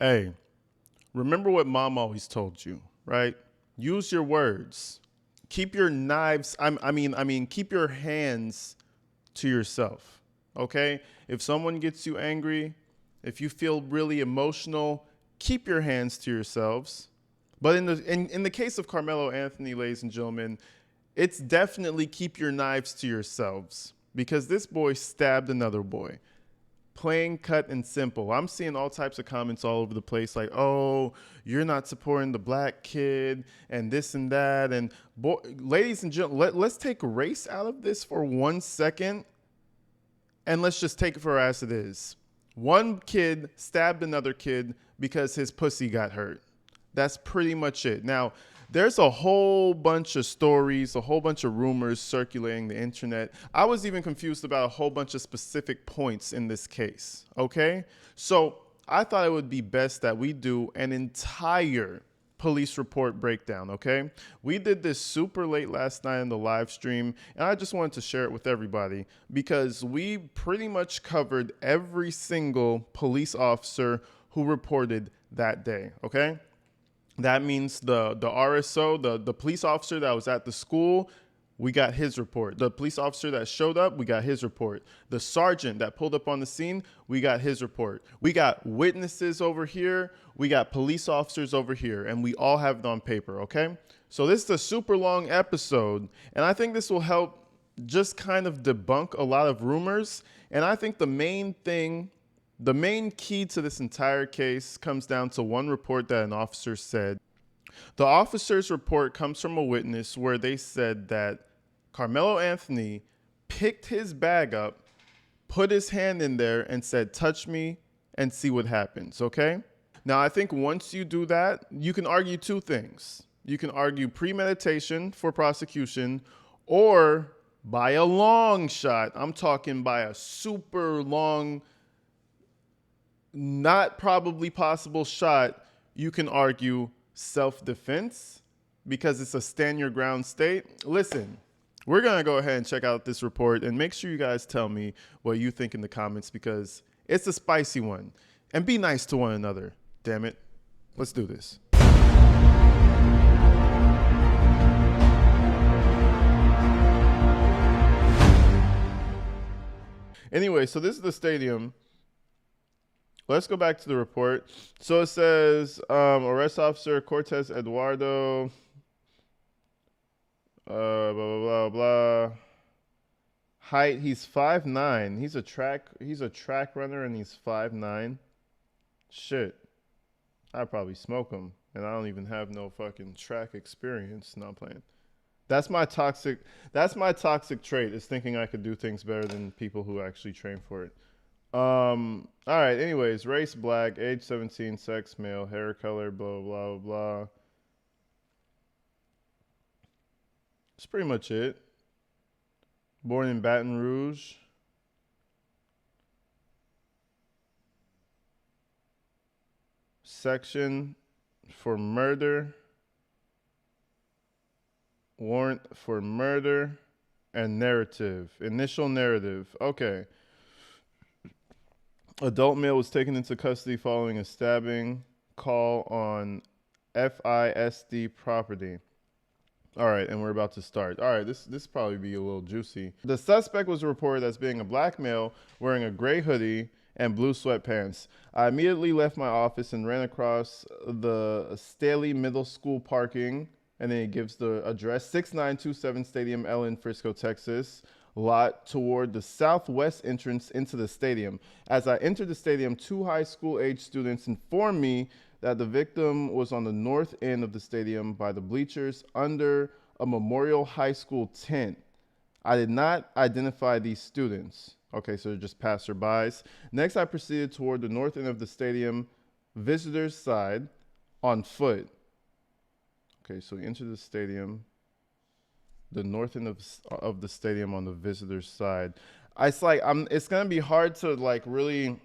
Hey, remember what mom always told you, right? Use your words. Keep your knives, keep your hands to yourself, okay? If someone gets you angry, if you feel really emotional, keep your hands to yourselves. But in the case of Carmelo Anthony, ladies and gentlemen, it's definitely keep your knives to yourselves because this boy stabbed another boy. Plain, cut, and simple. I'm seeing all types of comments all over the place like, oh, you're not supporting the black kid and this and that. And ladies and gentlemen, let's take race out of this for 1 second and let's just take it for as it is. One kid stabbed another kid because his pussy got hurt. That's pretty much it. Now, there's a whole bunch of stories, a whole bunch of rumors circulating the internet. I was even confused about a whole bunch of specific points in this case, okay? So I thought it would be best that we do an entire police report breakdown, okay? We did this super late last night in the live stream, and I just wanted to share it with everybody because we pretty much covered every single police officer who reported that day, okay? That means the RSO, the police officer that was at the school, we got his report. The police officer that showed up, we got his report. The sergeant that pulled up on the scene, we got his report. We got witnesses over here. We got police officers over here, and we all have it on paper, okay? So this is a super long episode, and I think this will help just kind of debunk a lot of rumors. And I think the main key to this entire case comes down to one report that an officer said. The officer's report comes from a witness where they said that Carmelo Anthony picked his bag up, put his hand in there, and said, touch me and see what happens, okay? Now, I think once you do that, you can argue two things. You can argue premeditation for prosecution or by a long shot. I'm talking by a super long not probably possible shot, you can argue self-defense because it's a stand your ground state. Listen, we're going to go ahead and check out this report and make sure you guys tell me what you think in the comments because it's a spicy one. And be nice to one another, damn it. Let's do this. Anyway, so this is the stadium. Let's go back to the report. So it says arrest officer Cortez Eduardo, blah, blah, blah, blah. Height, he's 5'9". He's a track runner and he's 5'9". Shit. I'd probably smoke him. And I don't even have no fucking track experience. Not playing. That's my toxic trait is thinking I could do things better than people who actually train for it. All right, anyways, race black, age 17, sex male, hair color, blah, blah, blah. That's pretty much it. Born in Baton Rouge. Section for murder. Warrant for murder. And narrative. Initial narrative. Okay. Adult male was taken into custody following a stabbing call on FISD property. All right, and we're about to start. All right, this probably be a little juicy. The suspect was reported as being a black male wearing a gray hoodie and blue sweatpants. I immediately left my office and ran across the Staley Middle School parking, and then he gives the address, 6927 Stadium L in Frisco, Texas. Lot toward the southwest entrance into the stadium. As I entered the stadium, two high school age students informed me that the victim was on the north end of the stadium by the bleachers under a Memorial High School tent. I did not identify these students. Okay, so they're just passerbys. Next, I proceeded toward the north end of the stadium, visitors' side, on foot. Okay, so we entered the stadium. The north end of the stadium on the visitors' side. It's gonna be hard to like really.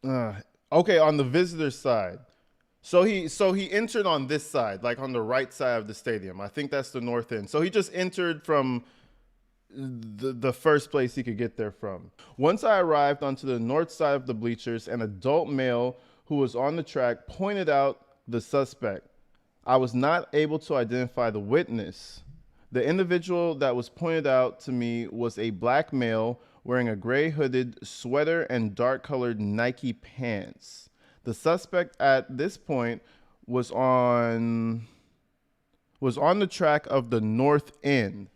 Okay, on the visitors' side. So he entered on this side, like on the right side of the stadium. I think that's the north end. So he just entered from the first place he could get there from. Once I arrived onto the north side of the bleachers, an adult male who who was on the track pointed out the suspect. I was not able to identify the witness. The individual that was pointed out to me was a black male wearing a gray hooded sweater and dark colored Nike pants. The suspect at this point was on the track of the north end.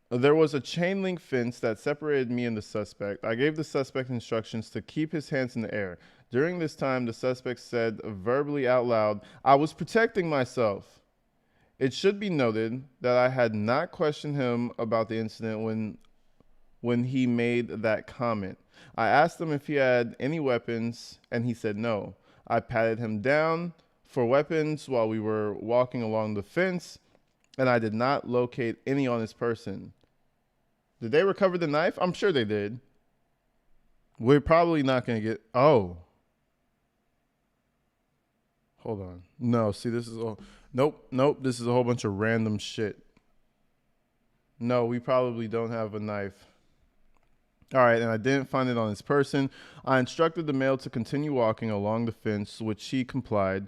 There was a chain link fence that separated me and the suspect. I gave the suspect instructions to keep his hands in the air. During this time, the suspect said verbally out loud, "I was protecting myself." It should be noted that I had not questioned him about the incident when he made that comment. I asked him if he had any weapons, and he said no. I patted him down for weapons while we were walking along the fence, and I did not locate any on his person. Did they recover the knife? I'm sure they did. We're probably not going to get... Oh. Hold on. No, see, this is all... Nope. This is a whole bunch of random shit. No, we probably don't have a knife. All right, and I didn't find it on his person. I instructed the male to continue walking along the fence, which he complied,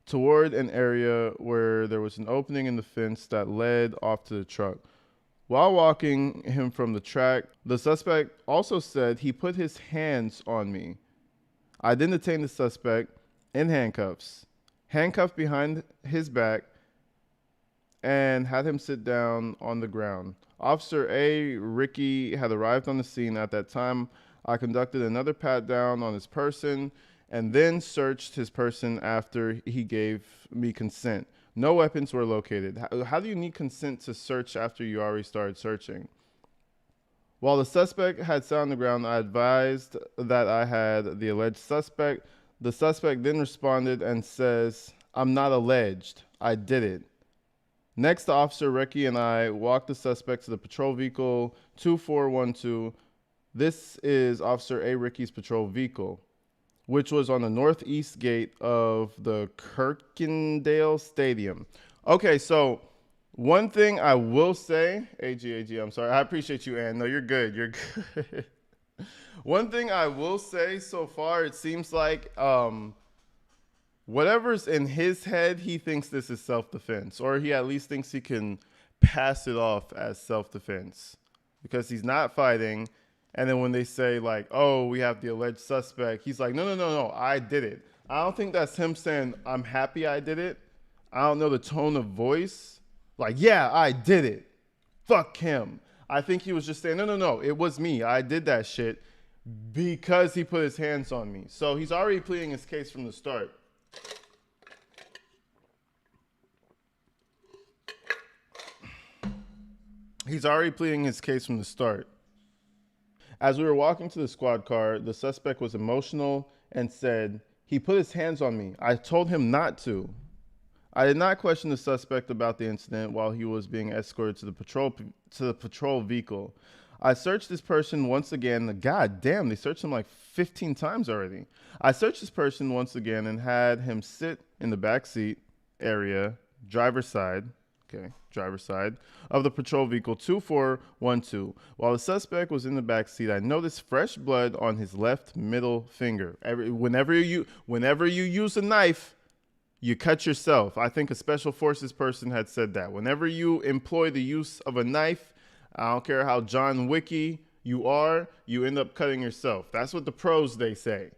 toward an area where there was an opening in the fence that led off to the truck. While walking him from the track, the suspect also said he put his hands on me. I then detained the suspect in handcuffs, handcuffed behind his back, and had him sit down on the ground. Officer A. Ricci had arrived on the scene at that time. I conducted another pat down on his person and then searched his person after he gave me consent. No weapons were located. How do you need consent to search after you already started searching? While the suspect had sat on the ground, I advised that I had the alleged suspect. The suspect then responded and says, "I'm not alleged. I did it." Next, Officer Ricci and I walked the suspect to the patrol vehicle 2412. This is Officer A. Ricci's patrol vehicle, which was on the northeast gate of the Kirkendale Stadium. Okay, so one thing I will say, AG, I'm sorry. I appreciate you, Ann. No, you're good. You're good. One thing I will say so far, it seems like whatever's in his head, he thinks this is self-defense, or he at least thinks he can pass it off as self-defense because he's not fighting. And then when they say like, "Oh, we have the alleged suspect," he's like, no, I did it. I don't think that's him saying, "I'm happy I did it." I don't know the tone of voice. Like, "Yeah, I did it. Fuck him." I think he was just saying, no, it was me. I did that shit because he put his hands on me. So he's already pleading his case from the start. He's already pleading his case from the start. As we were walking to the squad car, the suspect was emotional and said, "He put his hands on me. I told him not to." I did not question the suspect about the incident while he was being escorted to the patrol vehicle. I searched this person once again. God damn, they searched him like 15 times already. I searched this person once again and had him sit in the back seat area, driver's side of the patrol vehicle 2412. While the suspect was in the back seat, I noticed fresh blood on his left middle finger. Whenever you use a knife, you cut yourself. I think a special forces person had said that. Whenever you employ the use of a knife, I don't care how John Wicky you are, you end up cutting yourself. That's what the pros, they say.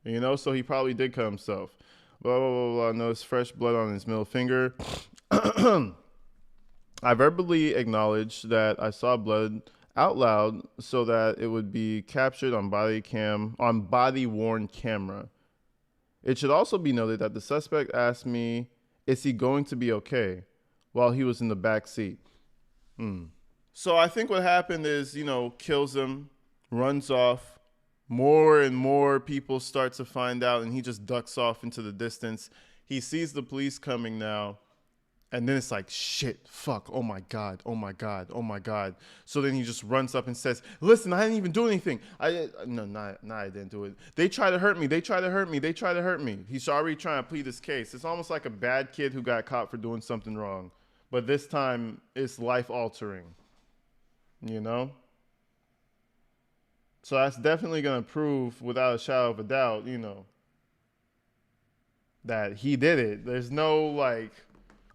You know, so he probably did cut himself. Blah, blah, blah, blah. Noticed fresh blood on his middle finger. I verbally acknowledged that I saw blood out loud so that it would be captured on body-worn camera. It should also be noted that the suspect asked me, "Is he going to be okay?" while he was in the back seat. So I think what happened is, kills him, runs off. More and more people start to find out, and he just ducks off into the distance. He sees the police coming now. And then it's like, shit, fuck, oh my God. So then he just runs up and says, "Listen, I didn't even do anything. I didn't do it. They try to hurt me. He's already trying to plead his case. It's almost like a bad kid who got caught for doing something wrong. But this time, it's life-altering, So that's definitely going to prove, without a shadow of a doubt, that he did it. There's no like,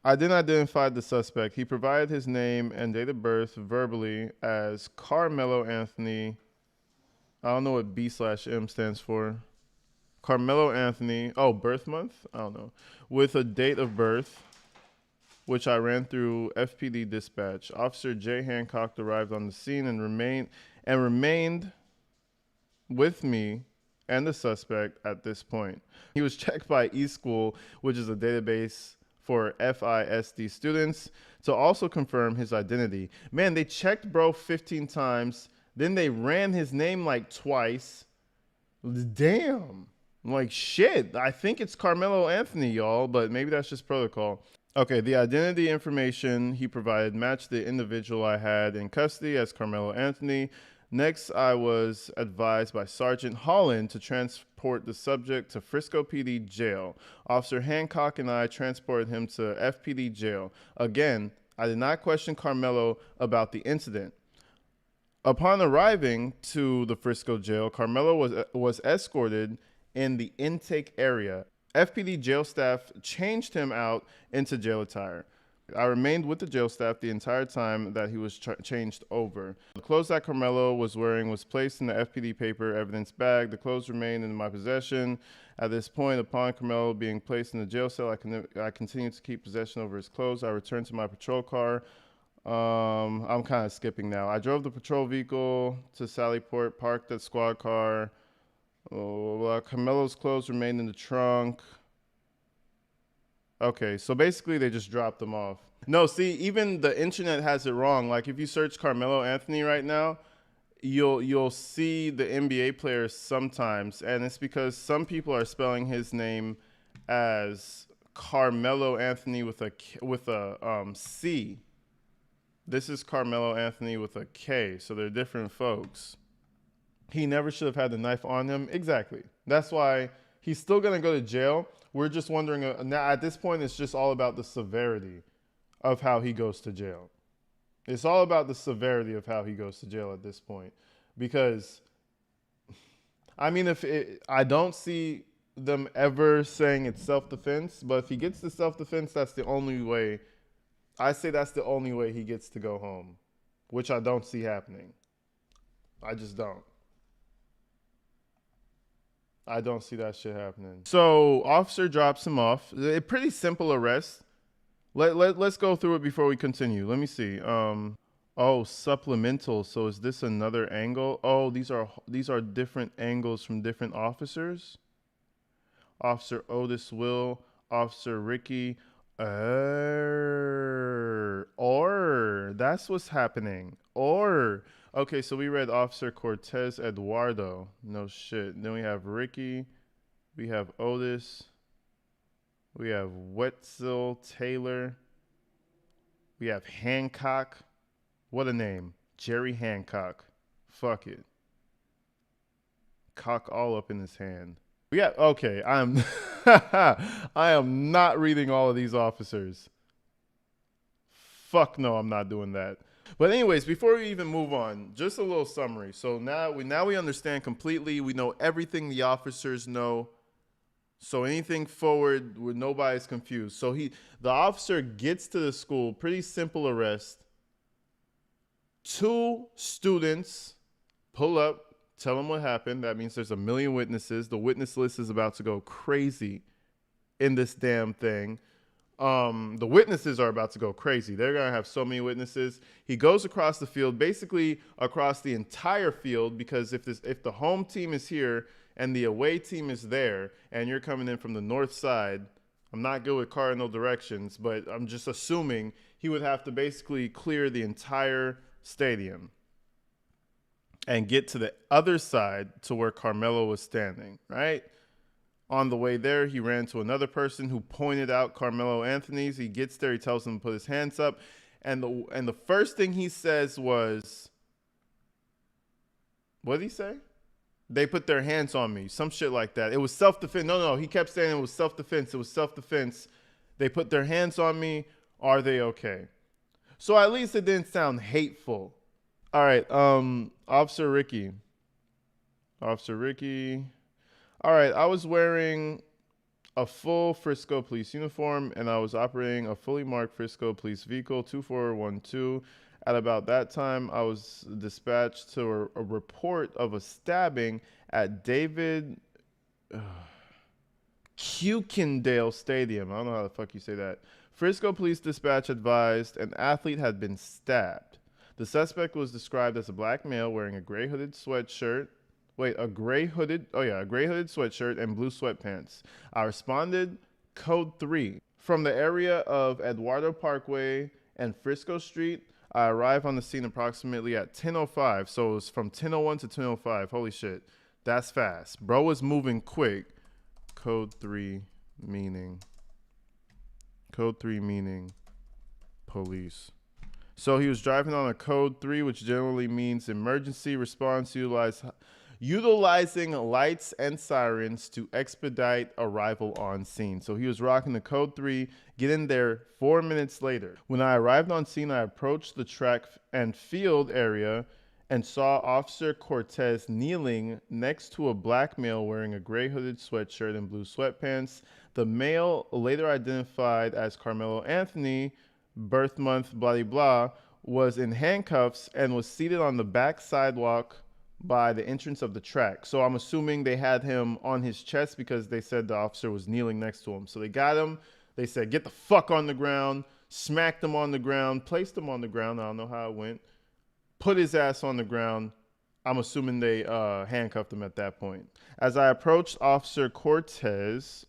I didn't identify the suspect. He provided his name and date of birth verbally as Karmelo Anthony. I don't know what B/M stands for. Karmelo Anthony. Oh, birth month? I don't know. With a date of birth, which I ran through FPD dispatch. Officer J. Hancock arrived on the scene and remained with me and the suspect at this point. He was checked by eSchool, which is a database for FISD students, to also confirm his identity. Man, they checked bro 15 times. Then they ran his name like twice. Damn. Like shit. I think it's Karmelo Anthony, y'all, but maybe that's just protocol. Okay, the identity information he provided matched the individual I had in custody as Karmelo Anthony. Next, I was advised by Sergeant Holland to transport the subject to Frisco PD jail. Officer Hancock and I transported him to FPD jail. Again, I did not question Karmelo about the incident. Upon arriving to the Frisco jail, Karmelo was escorted in the intake area. FPD jail staff changed him out into jail attire. I remained with the jail staff the entire time that he was changed over. The clothes that Karmelo was wearing was placed in the FPD paper evidence bag. The clothes remained in my possession. At this point, upon Karmelo being placed in the jail cell, I continued to keep possession over his clothes. I returned to my patrol car. I'm kind of skipping now. I drove the patrol vehicle to Sallyport, parked the squad car. Karmelo's clothes remained in the trunk. Okay, so basically they just dropped them off. No, see, even the internet has it wrong. Like if you search Karmelo Anthony right now, you'll see the NBA players sometimes, and it's because some people are spelling his name as Karmelo Anthony with a C. This is Karmelo Anthony with a K, so they're different folks. He never should have had the knife on him. Exactly. That's why he's still going to go to jail. We're just wondering, now at this point, it's just all about the severity of how he goes to jail. It's all about the severity of how he goes to jail at this point. Because, I mean, I don't see them ever saying it's self-defense, but if he gets to self-defense, that's the only way. I say that's the only way he gets to go home, which I don't see happening. I just don't. I don't see that shit happening. So officer drops him off. A pretty simple arrest. Let's go through it before we continue. Let me see. Oh, supplemental. So is this another angle? Oh, these are different angles from different officers. Officer Otis Will, Officer Ricci. Or that's what's happening. Okay, so we read Officer Cortez Eduardo. No shit. Then we have Ricci. We have Otis. We have Wetzel Taylor. We have Hancock. What a name. Jerry Hancock. Fuck it. Cock all up in his hand. Yeah, okay. I am not reading all of these officers. Fuck no, I'm not doing that. But anyways, before we even move on, just a little summary. So now we understand completely. We know everything the officers know. So anything forward where nobody's confused. So the officer gets to the school, pretty simple arrest. 2 students pull up, tell them what happened. That means there's a million witnesses. The witness list is about to go crazy in this damn thing. The witnesses are about to go crazy. They're going to have so many witnesses. He goes across the field, basically across the entire field, because if the home team is here and the away team is there and you're coming in from the north side, I'm not good with cardinal directions, but I'm just assuming he would have to basically clear the entire stadium and get to the other side to where Karmelo was standing, right? On the way there, he ran to another person who pointed out Karmelo Anthony's. He gets there. He tells him to put his hands up. And the first thing he says was, what did he say? They put their hands on me. Some shit like that. It was self-defense. No. He kept saying it was self-defense. It was self-defense. They put their hands on me. Are they okay? So at least it didn't sound hateful. All right. Officer Ricci. All right, I was wearing a full Frisco police uniform, and I was operating a fully marked Frisco police vehicle 2412. At about that time, I was dispatched to a report of a stabbing at David Kuykendall Stadium. I don't know how the fuck you say that. Frisco Police Dispatch advised an athlete had been stabbed. The suspect was described as a black male wearing a gray hooded sweatshirt. A gray hooded sweatshirt and blue sweatpants. I responded code 3. From the area of Eduardo Parkway and Frisco Street, I arrived on the scene approximately at 10:05. So it was from 10:01 to 10:05. Holy shit. That's fast. Bro was moving quick. Code 3 meaning police. So he was driving on a code 3, which generally means emergency response, utilizing lights and sirens to expedite arrival on scene. So he was rocking the code 3, getting there 4 minutes later. When I arrived on scene, I approached the track and field area and saw Officer Cortez kneeling next to a black male wearing a gray hooded sweatshirt and blue sweatpants. The male, later identified as Karmelo Anthony, birth month, blah, blah, was in handcuffs and was seated on the back sidewalk by the entrance of the track. So I'm assuming they had him on his chest because they said the officer was kneeling next to him. So they got him. They said, get the fuck on the ground, smacked him on the ground, placed him on the ground. I don't know how it went. Put his ass on the ground. I'm assuming they handcuffed him at that point. As I approached Officer Cortez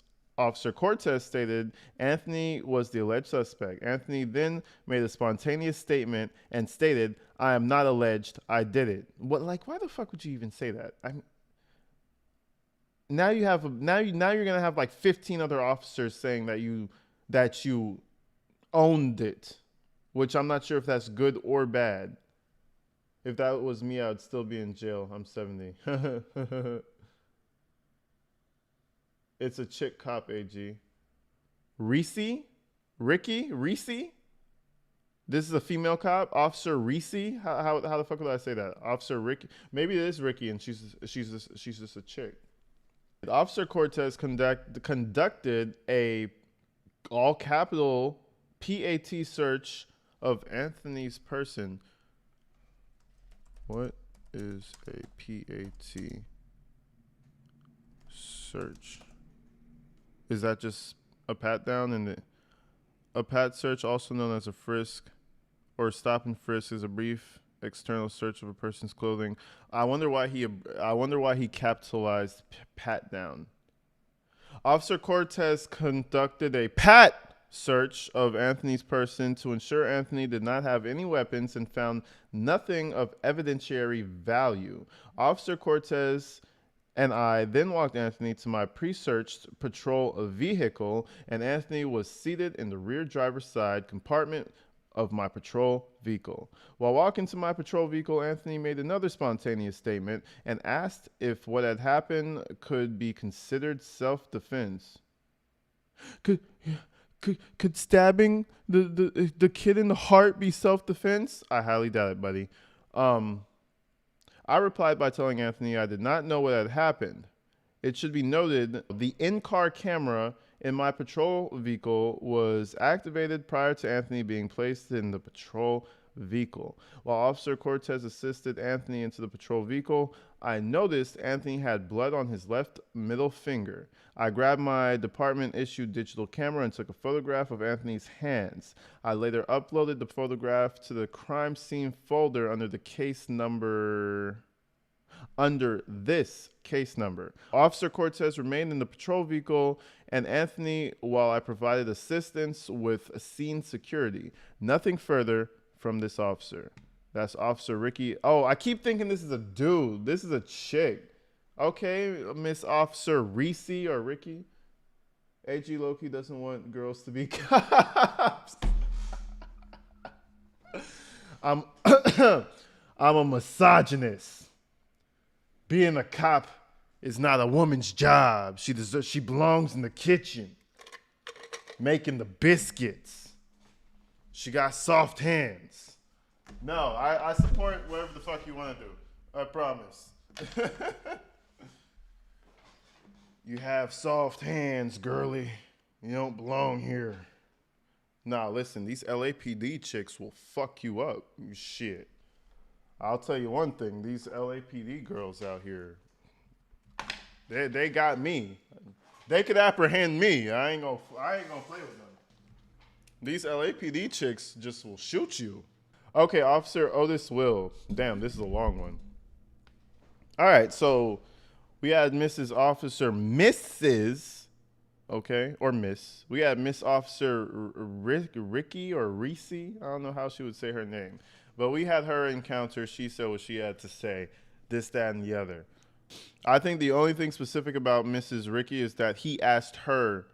stated Anthony was the alleged suspect. Anthony then made a spontaneous statement and stated, I am not alleged, I did it. What, like, why the fuck would you even say that? Now you're gonna have like 15 other officers saying that you owned it, which I'm not sure if that's good or bad. If that was me, I would still be in jail. I'm 70. It's a chick cop, AG. Ricci? This is a female cop? Officer Ricci? How the fuck would I say that? Officer Ricky? Maybe it is Ricky and she's just a chick. Officer Cortez conducted a all capital PAT search of Anthony's person. What is a PAT search? Is that just a pat down? A pat search, also known as a frisk or stop and frisk, is a brief external search of a person's clothing. I wonder why he capitalized pat down. Officer Cortez conducted a pat search of Anthony's person to ensure Anthony did not have any weapons and found nothing of evidentiary value. Officer Cortez and I then walked Anthony to my pre-searched patrol vehicle, and Anthony was seated in the rear driver's side compartment of my patrol vehicle. While walking to my patrol vehicle, Anthony made another spontaneous statement and asked if what had happened could be considered self-defense. Could stabbing the kid in the heart be self-defense? I highly doubt it, buddy. I replied by telling Anthony I did not know what had happened. It should be noted the in-car camera in my patrol vehicle was activated prior to Anthony being placed in the patrol vehicle. While Officer Cortez assisted Anthony into the patrol vehicle, I noticed Anthony had blood on his left middle finger. I grabbed my department-issued digital camera and took a photograph of Anthony's hands. I later uploaded the photograph to the crime scene folder under this case number. Officer Cortez remained in the patrol vehicle and Anthony while I provided assistance with scene security. Nothing further from this officer. That's Officer Ricky. Oh, I keep thinking this is a dude. This is a chick. Okay, Miss Officer Ricci or Ricky. AG Loki doesn't want girls to be cops. I'm a misogynist. Being a cop is not a woman's job. She belongs in the kitchen, making the biscuits. She got soft hands. No, I support whatever the fuck you want to do. I promise. You have soft hands, girly. You don't belong here. Nah, listen, these LAPD chicks will fuck you up. Shit. I'll tell you one thing, these LAPD girls out here, they got me. They could apprehend me. I ain't gonna play with them. These LAPD chicks just will shoot you. Okay, Officer Otis will. Damn, this is a long one. All right, so we had Mrs. Okay, or Miss. We had Miss Officer Ricci or Ricci. I don't know how she would say her name. But we had her encounter. She said what she had to say, this, that, and the other. I think the only thing specific about Mrs. Ricci is that he asked her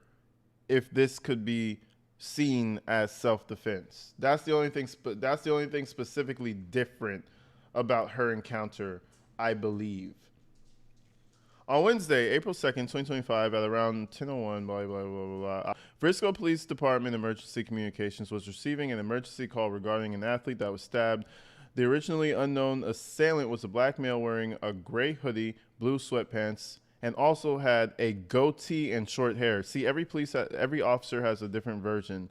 if this could be seen as self-defense. That's the only thing. That's the only thing specifically different about her encounter, I believe. On Wednesday, April 2nd, 2025, at around 10:01, blah, blah, blah, blah, blah, Frisco Police Department Emergency Communications was receiving an emergency call regarding an athlete that was stabbed. The originally unknown assailant was a black male wearing a gray hoodie, blue sweatpants, and also had a goatee and short hair. See, every officer has a different version.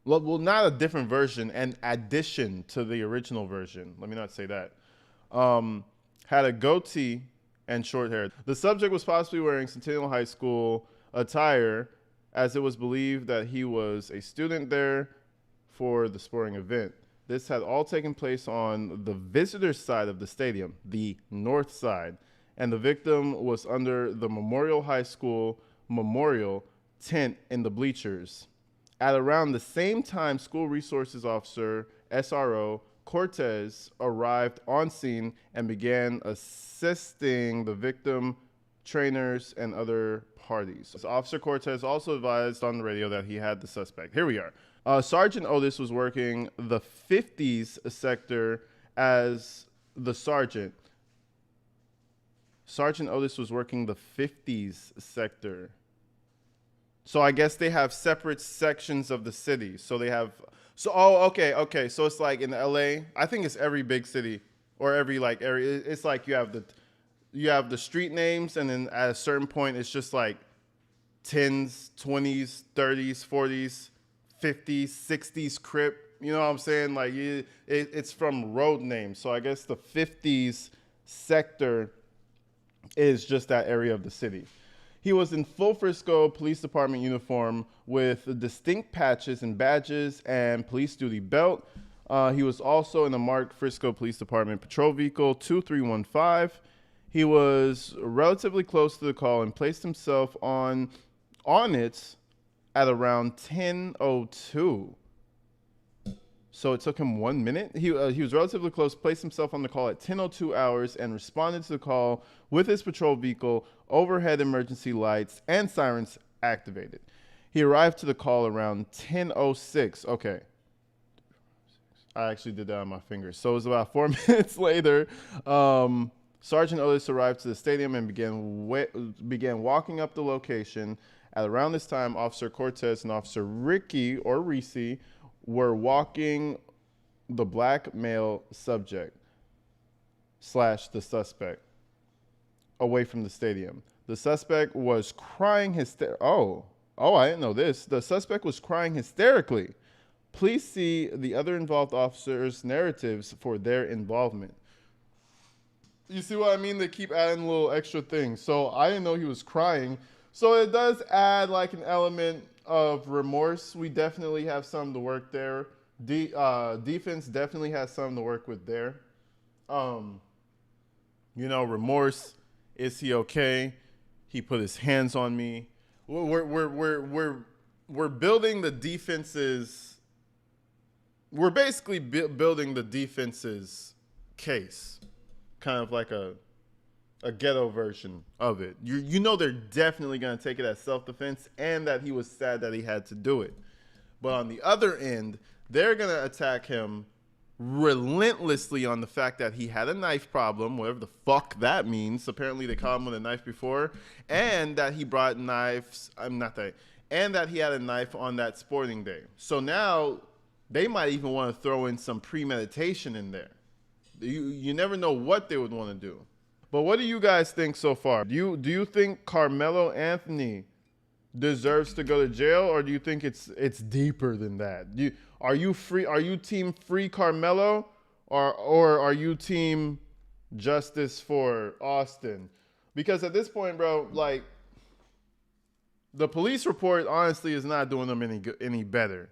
Well, not a different version, an addition to the original version. Let me not say that. Had a goatee and short hair. The subject was possibly wearing Centennial High School attire, as it was believed that he was a student there for the sporting event. This had all taken place on the visitor side of the stadium, the north side, and the victim was under the Memorial High School memorial tent in the bleachers. At around the same time, School Resources Officer, SRO, Cortez arrived on scene and began assisting the victim, trainers, and other parties. Officer Cortez also advised on the radio that he had the suspect. Here we are. Sergeant Otis was working the 50s sector as the sergeant. Sergeant Otis was working the 50s sector. So I guess they have separate sections of the city. So they have... okay. So it's like in LA, I think it's every big city or every like area. It's like you have the street names, and then at a certain point, it's just like 10s, 20s, 30s, 40s, 50s, 60s Crip. You know what I'm saying? Like it's from road names. So I guess the 50s sector is just that area of the city. He was in full Frisco Police Department uniform with distinct patches and badges and police duty belt. He was also in a marked Frisco Police Department patrol vehicle 2315. He was relatively close to the call and placed himself on it at around 10:02. So it took him 1 minute. He was relatively close, placed himself on the call at 10:02 hours, and responded to the call with his patrol vehicle, overhead emergency lights, and sirens activated. He arrived to the call around 10:06. Okay. I actually did that on my fingers. So it was about 4 minutes later. Sergeant Otis arrived to the stadium and began walking up the location. At around this time, Officer Cortez and Officer Ricci or Ricci were walking the black male subject / the suspect away from the stadium. The suspect was crying I didn't know this. The suspect was crying hysterically. Please see the other involved officers' narratives for their involvement. You see what I mean? They keep adding little extra things. So I didn't know he was crying. So it does add like an element of remorse. We definitely have something to work there. Defense definitely has something to work with there. Remorse. Is he okay? He put his hands on me. We're building the defense's. We're basically building the defense's case, kind of like a ghetto version of it. You know they're definitely going to take it as self-defense and that he was sad that he had to do it. But on the other end, they're going to attack him relentlessly on the fact that he had a knife problem, whatever the fuck that means. Apparently they caught him with a knife before, and that he brought knives. And that he had a knife on that sporting day. So now they might even want to throw in some premeditation in there. You never know what they would want to do. But what do you guys think so far? Do you think Carmelo Anthony deserves to go to jail, or do you think it's deeper than that? Are you team free Carmelo, or are you team justice for Austin? Because at this point, bro, like the police report honestly is not doing them any better.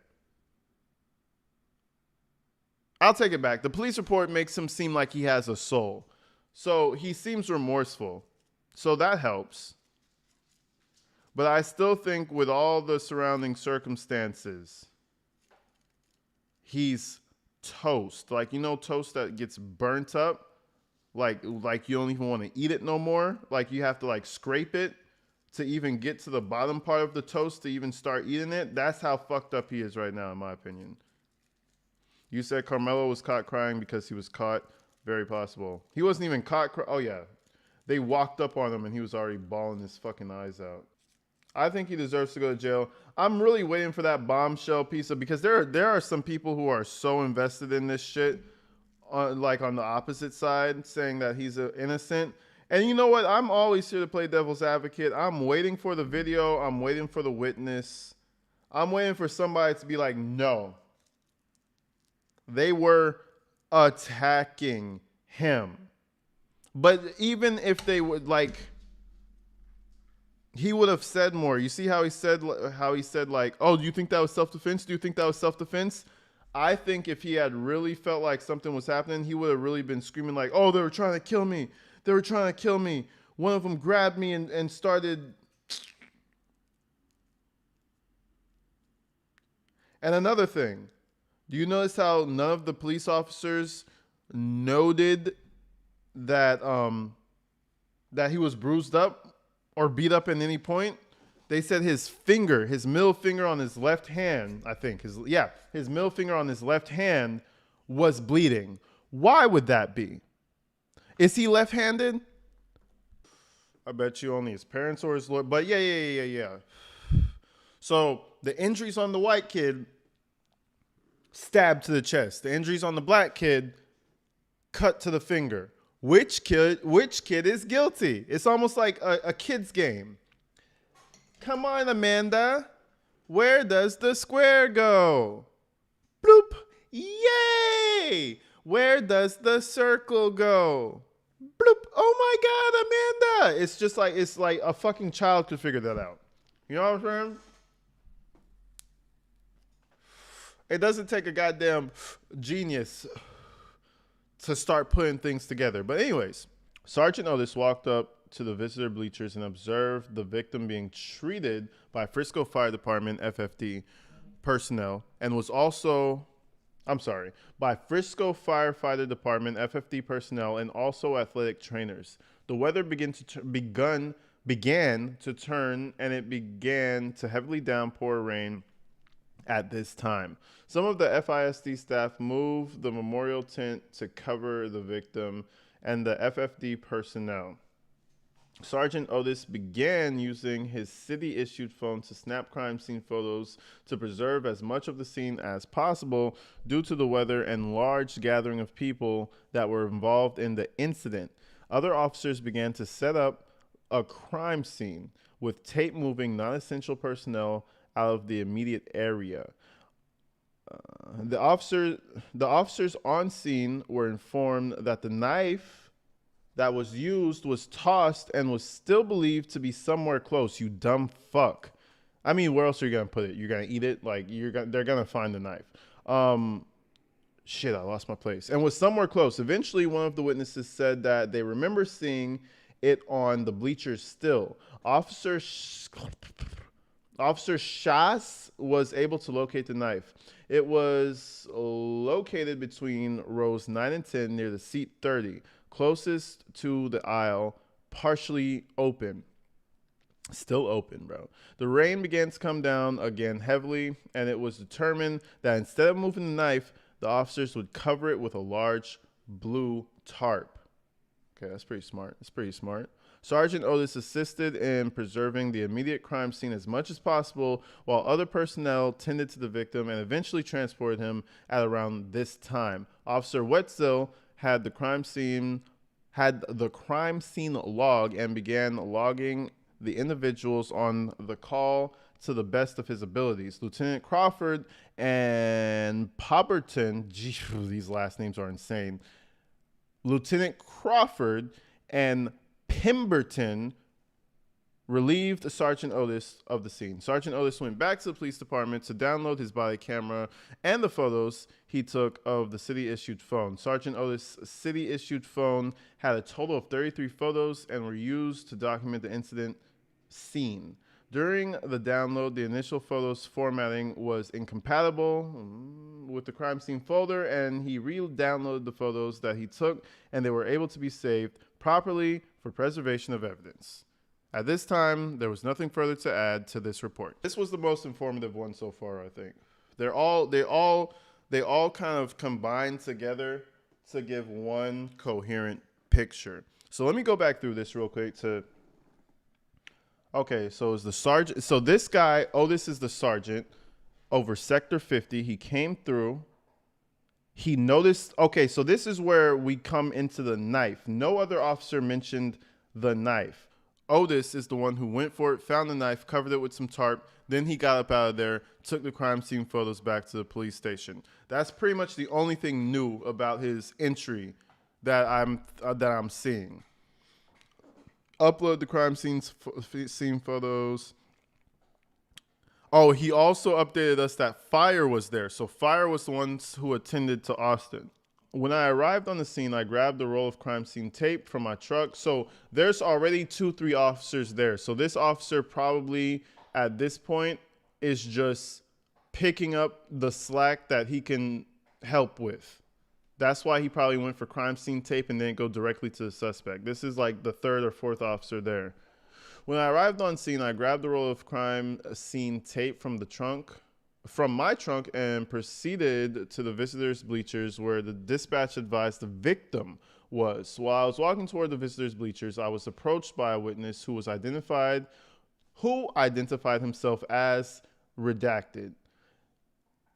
I'll take it back. The police report makes him seem like he has a soul. So he seems remorseful. So that helps. But I still think with all the surrounding circumstances, he's toast. Like, you know, toast that gets burnt up? Like you don't even want to eat it no more? Like you have to like scrape it to even get to the bottom part of the toast to even start eating it? That's how fucked up he is right now, in my opinion. You said Carmelo was caught crying because he was caught. Very possible. He wasn't even caught. Oh, yeah. They walked up on him and he was already bawling his fucking eyes out. I think he deserves to go to jail. I'm really waiting for that bombshell piece of, because there are some people who are so invested in this shit, like on the opposite side, saying that he's innocent. And you know what? I'm always here to play devil's advocate. I'm waiting for the video. I'm waiting for the witness. I'm waiting for somebody to be like, no. They were attacking him. But even if they would, like, he would have said more. You see how he said like, oh, do you think that was self-defense? Do you think that was self-defense? I think if he had really felt like something was happening, he would have really been screaming like, oh, they were trying to kill me. They were trying to kill me. One of them grabbed me and started. And another thing, do you notice how none of the police officers noted that that he was bruised up or beat up at any point? They said his finger, his middle finger on his left hand, I think, his middle finger on his left hand was bleeding. Why would that be? Is he left-handed? I bet you only his parents or his lawyer. But yeah. So the injuries on the white kid, stabbed to the chest. The injuries on the black kid, cut to the finger. Which kid is guilty? It's almost like a kid's game. Come on, Amanda. Where does the square go? Bloop. Yay! Where does the circle go? Bloop. Oh my God, Amanda. It's like a fucking child could figure that out. You know what I'm saying? It doesn't take a goddamn genius to start putting things together. But anyways, Sergeant Otis walked up to the visitor bleachers and observed the victim being treated by Frisco Fire Department FFD personnel and was also, by Frisco Firefighter Department FFD personnel and also athletic trainers. The weather began to turn, and it began to heavily downpour rain at this time. Some of the FISD staff moved the memorial tent to cover the victim and the FFD personnel. Sergeant Otis began using his city-issued phone to snap crime scene photos to preserve as much of the scene as possible due to the weather and large gathering of people that were involved in the incident. Other officers began to set up a crime scene with tape moving non-essential personnel out of the immediate area. The officers on scene were informed that the knife that was used was tossed and was still believed to be somewhere close. You dumb fuck. I mean, where else are you gonna put it? You're gonna eat it? Like they're gonna find the knife. Shit, I lost my place. And was somewhere close. Eventually, one of the witnesses said that they remember seeing it on the bleachers still. Officer Shas was able to locate the knife. It was located between rows 9 and 10 near the seat 30, closest to the aisle, partially open. Still open, bro. The rain began to come down again heavily, and it was determined that instead of moving the knife, the officers would cover it with a large blue tarp. Okay, that's pretty smart. That's pretty smart. Sergeant Otis assisted in preserving the immediate crime scene as much as possible, while other personnel tended to the victim and eventually transported him at around this time. Officer Wetzel had the crime scene had the crime scene log and began logging the individuals on the call to the best of his abilities. Lieutenant Crawford and Popperton, gee, these last names are insane. Lieutenant Crawford and Pemberton relieved Sergeant Otis of the scene. Sergeant Otis went back to the police department to download his body camera and the photos he took of the city-issued phone. Sergeant Otis' city-issued phone had a total of 33 photos and were used to document the incident scene. During the download, the initial photos formatting was incompatible with the crime scene folder, and he re-downloaded the photos that he took, and they were able to be saved properly for preservation of evidence. At this time, there was nothing further to add to this report. This was the most informative one so far, I think. They all kind of combined together to give one coherent picture. So let me go back through this real quick to. Okay, so is the sergeant. So this guy, Otis, is the sergeant over Sector 50. He came through. He noticed. Okay, so this is where we come into the knife. No other officer mentioned the knife. Otis is the one who went for it, found the knife, covered it with some tarp. Then he got up out of there, took the crime scene photos back to the police station. That's pretty much the only thing new about his entry that I'm seeing. Upload the crime scene photos. Oh, he also updated us that Fire was there. So Fire was the ones who attended to Austin. When I arrived on the scene, I grabbed a roll of crime scene tape from my truck. So there's already 2-3 officers there. So this officer probably at this point is just picking up the slack that he can help with. That's why he probably went for crime scene tape and didn't go directly to the suspect. This is like the 3rd or 4th officer there. When I arrived on scene, I grabbed a roll of crime scene tape from my trunk and proceeded to the visitors' bleachers where the dispatch advised the victim was. While I was walking toward the visitors' bleachers, I was approached by a witness who identified himself as Redacted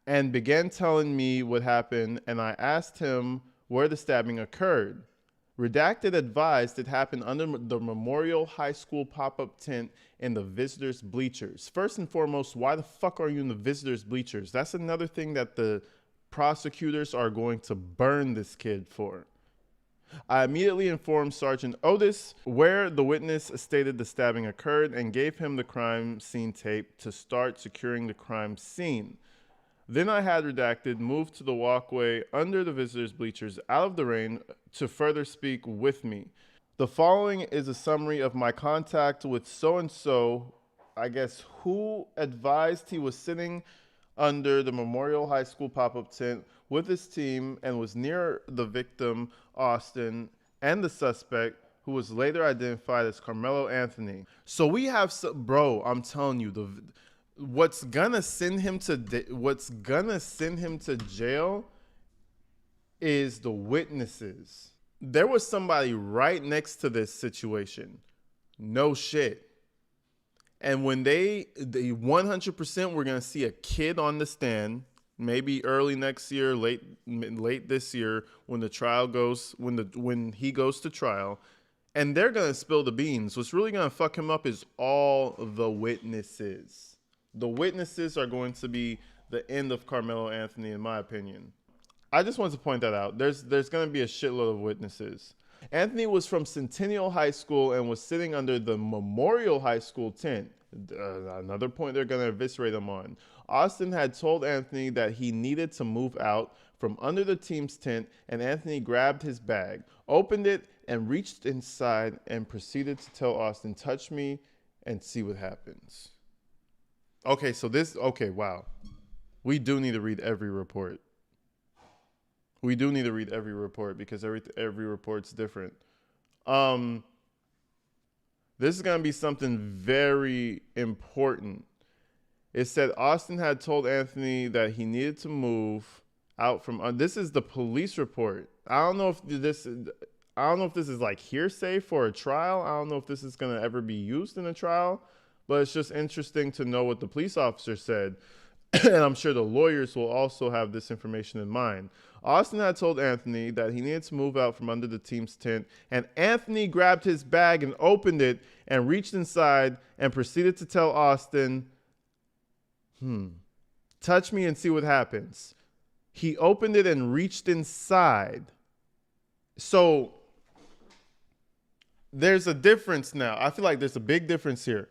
and began telling me what happened, and I asked him where the stabbing occurred. Redacted advised it happened under the Memorial High School pop-up tent in the visitors' bleachers. First and foremost, why the fuck are you in the visitors' bleachers? That's another thing that the prosecutors are going to burn this kid for. I immediately informed Sergeant Otis where the witness stated the stabbing occurred and gave him the crime scene tape to start securing the crime scene. Then I had Redacted move to the walkway under the visitors' bleachers out of the rain to further speak with me. The following is a summary of my contact with so-and-so, I guess, who advised he was sitting under the Memorial High School pop-up tent with his team and was near the victim, Austin, and the suspect, who was later identified as Karmelo Anthony. So we have, bro, I'm telling you, what's gonna send him to jail is the witnesses. There was somebody right next to this situation. No shit. And when they 100% we're gonna see a kid on the stand, maybe early next year, late this year, when the trial goes, when he goes to trial, and they're gonna spill the beans. What's really gonna fuck him up is all the witnesses. The witnesses are going to be the end of Karmelo Anthony, in my opinion. I just wanted to point that out. There's going to be a shitload of witnesses. Anthony was from Centennial High School and was sitting under the Memorial High School tent. Another point they're going to eviscerate him on. Austin had told Anthony that he needed to move out from under the team's tent, and Anthony grabbed his bag, opened it, and reached inside and proceeded to tell Austin, "Touch me and see what happens." Okay, wow. We do need to read every report. Because every report's different. This is going to be something very important. It said Austin had told Anthony that he needed to move out from this is the police report. I don't know if this is like hearsay for a trial. I don't know if this is going to ever be used in a trial. But it's just interesting to know what the police officer said. And I'm sure the lawyers will also have this information in mind. Austin had told Anthony that he needed to move out from under the team's tent, and Anthony grabbed his bag and opened it and reached inside and proceeded to tell Austin, touch me and see what happens. He opened it and reached inside. So there's a difference now. I feel like there's a big difference here.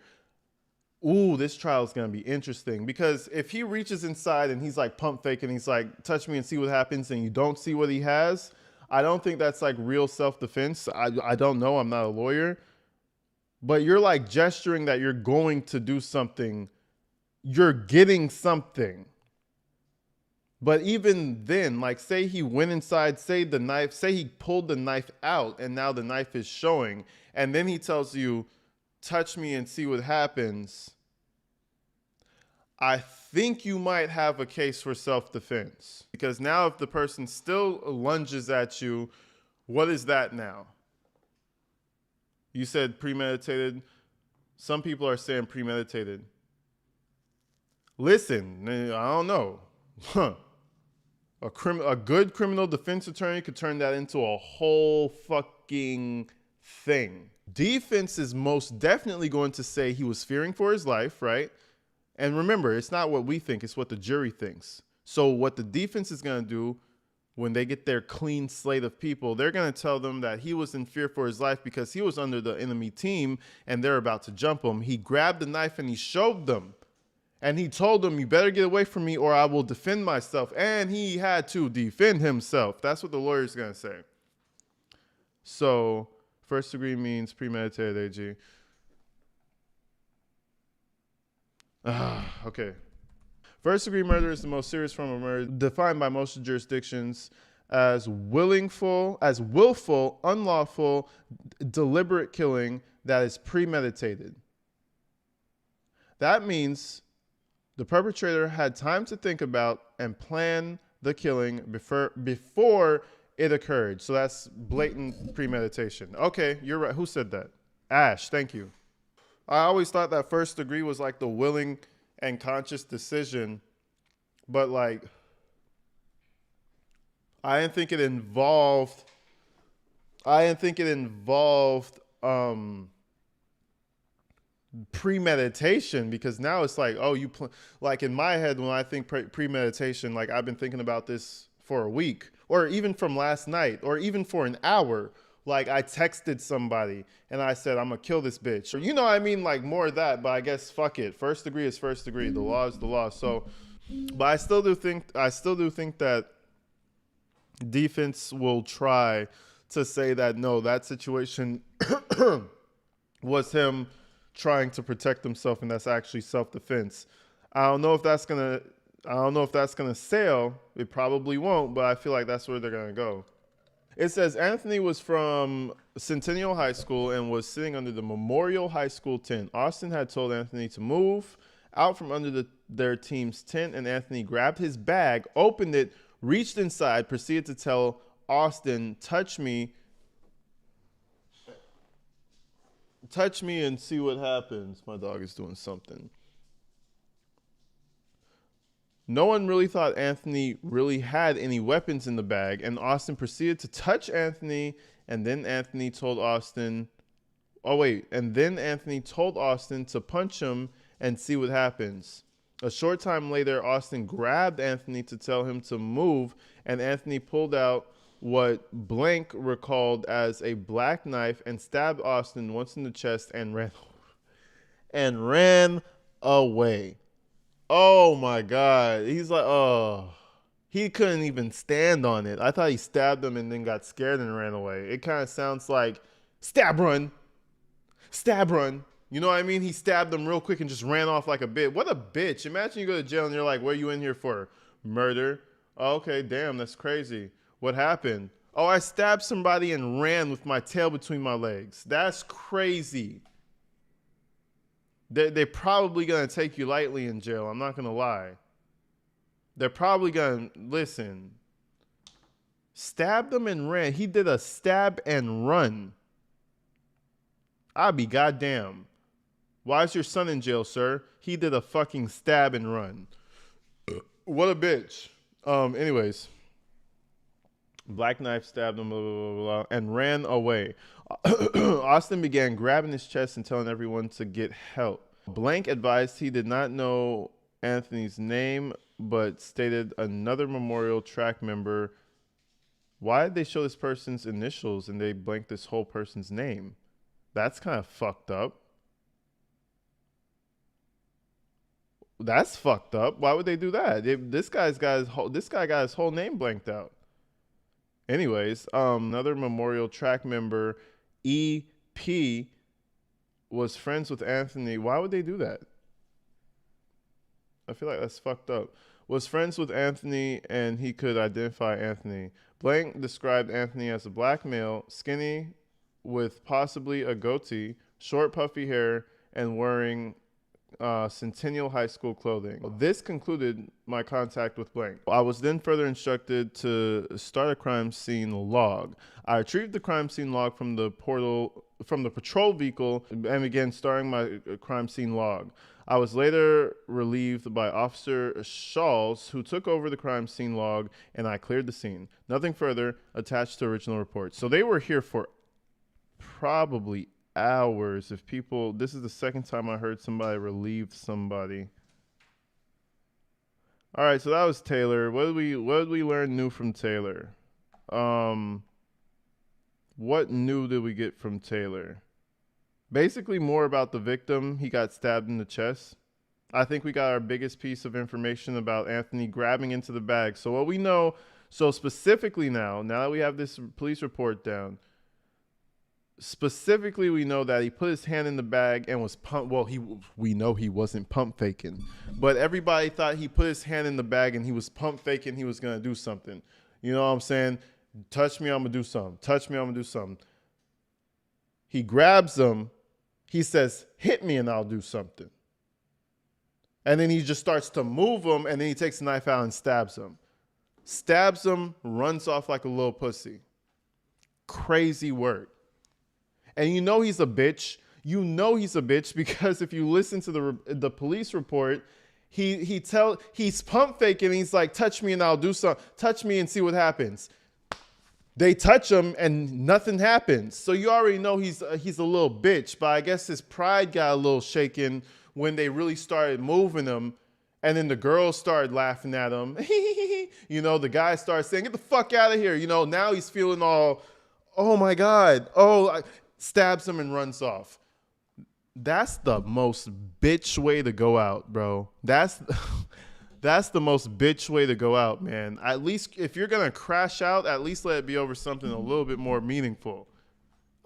Ooh, this trial is going to be interesting, because if he reaches inside and he's like pump faking, he's like, touch me and see what happens, and you don't see what he has, I don't think that's like real self-defense. I don't know. I'm not a lawyer. But you're like gesturing that you're going to do something. You're getting something. But even then, like, say he went inside, say he pulled the knife out and now the knife is showing, and then he tells you, touch me and see what happens. I think you might have a case for self-defense, because now if the person still lunges at you, what is that now? You said premeditated. Some people are saying premeditated. Listen, I don't know. A good criminal defense attorney could turn that into a whole fucking thing. Defense is most definitely going to say he was fearing for his life, right? And remember, it's not what we think, it's what the jury thinks. So what the defense is going to do when they get their clean slate of people, they're going to tell them that he was in fear for his life because he was under the enemy team and they're about to jump him. He grabbed the knife and he showed them. And he told them, you better get away from me or I will defend myself. And he had to defend himself. That's what the lawyer's going to say. So first degree means premeditated, AG. Okay. First degree murder is the most serious form of murder, defined by most jurisdictions as willful, unlawful, deliberate killing that is premeditated. That means the perpetrator had time to think about and plan the killing before it occurred. So that's blatant premeditation. Okay, you're right. Who said that? Ash, thank you. I always thought that first degree was like the willing and conscious decision, but like, I didn't think it involved premeditation, because now it's like, oh, like in my head when I think premeditation, like I've been thinking about this for a week or even from last night or even for an hour. Like I texted somebody and I said, I'm gonna kill this bitch, or, you know what I mean? Like more of that, but I guess fuck it. First degree is first degree. The law is the law. So, but I still do think that defense will try to say that, no, that situation was him trying to protect himself and that's actually self-defense. I don't know if that's gonna sail. It probably won't, but I feel like that's where they're gonna go. It says Anthony was from Centennial High School and was sitting under the Memorial High School tent. Austin had told Anthony to move out from under their team's tent, and Anthony grabbed his bag, opened it, reached inside, proceeded to tell Austin, touch me and see what happens. My dog is doing something. No one really thought Anthony really had any weapons in the bag, and Austin proceeded to touch Anthony, and then Anthony told Austin to punch him and see what happens. A short time later, Austin grabbed Anthony to tell him to move, and Anthony pulled out what Blank recalled as a black knife and stabbed Austin once in the chest and ran away. Oh my God. He's like, oh, he couldn't even stand on it. I thought he stabbed him and then got scared and ran away. It kind of sounds like stab run. You know what I mean? He stabbed him real quick and just ran off like a bitch. What a bitch. Imagine you go to jail and you're like, what are you in here for? Murder. Oh, okay, damn, that's crazy. What happened? Oh, I stabbed somebody and ran with my tail between my legs. That's crazy. They're probably going to take you lightly in jail. I'm not going to lie. They're probably going to, listen, stabbed them and ran. He did a stab and run. I'd be goddamn. Why is your son in jail, sir? He did a fucking stab and run. What a bitch. Anyways, Black Knife stabbed him, blah, blah, blah, blah, and ran away. Austin began grabbing his chest and telling everyone to get help. Blank advised he did not know Anthony's name, but stated another Memorial track member. Why did they show this person's initials and they blanked this whole person's name? That's kind of fucked up. That's fucked up. Why would they do that? This guy got his whole name blanked out. Anyways, another Memorial track member, EP, was friends with Anthony. Why would they do that? I feel like that's fucked up. Was friends with Anthony and he could identify Anthony. Blank described Anthony as a black male, skinny, with possibly a goatee, short puffy hair, and wearing Centennial High School clothing. This concluded my contact with Blank. I was then further instructed to start a crime scene log. I retrieved the crime scene log from the patrol vehicle and began starting my crime scene log. I was later relieved by Officer Shawls, who took over the crime scene log, and I cleared the scene. Nothing further attached to original report. So they were here for probably hours. If people, this is the second time I heard somebody relieve somebody. All right, so that was Taylor. What did we learn new from Taylor? What new did we get from Taylor? Basically more about the victim. He got stabbed in the chest. I think we got our biggest piece of information about Anthony grabbing into the bag. So what we know, so specifically now that we have this police report down, specifically we know that he put his hand in the bag and was pump. Well, we know he wasn't pump faking, but everybody thought he put his hand in the bag and he was pump faking. He was going to do something. You know what I'm saying? Touch me, I'm going to do something. Touch me, I'm going to do something. He grabs him. He says, hit me and I'll do something. And then he just starts to move him, and then he takes the knife out and stabs him. Stabs him, runs off like a little pussy. Crazy work. And you know he's a bitch. You know he's a bitch because if you listen to the police report, he's pump faking. He's like, touch me and I'll do something. Touch me and see what happens. They touch him and nothing happens. So you already know he's a little bitch. But I guess his pride got a little shaken when they really started moving him. And then the girls started laughing at him. You know, the guy started saying, get the fuck out of here. You know, now he's feeling all, oh my God. Stabs him and runs off. That's the most bitch way to go out, bro. That's the most bitch way to go out, man. At least if you're going to crash out, at least let it be over something a little bit more meaningful.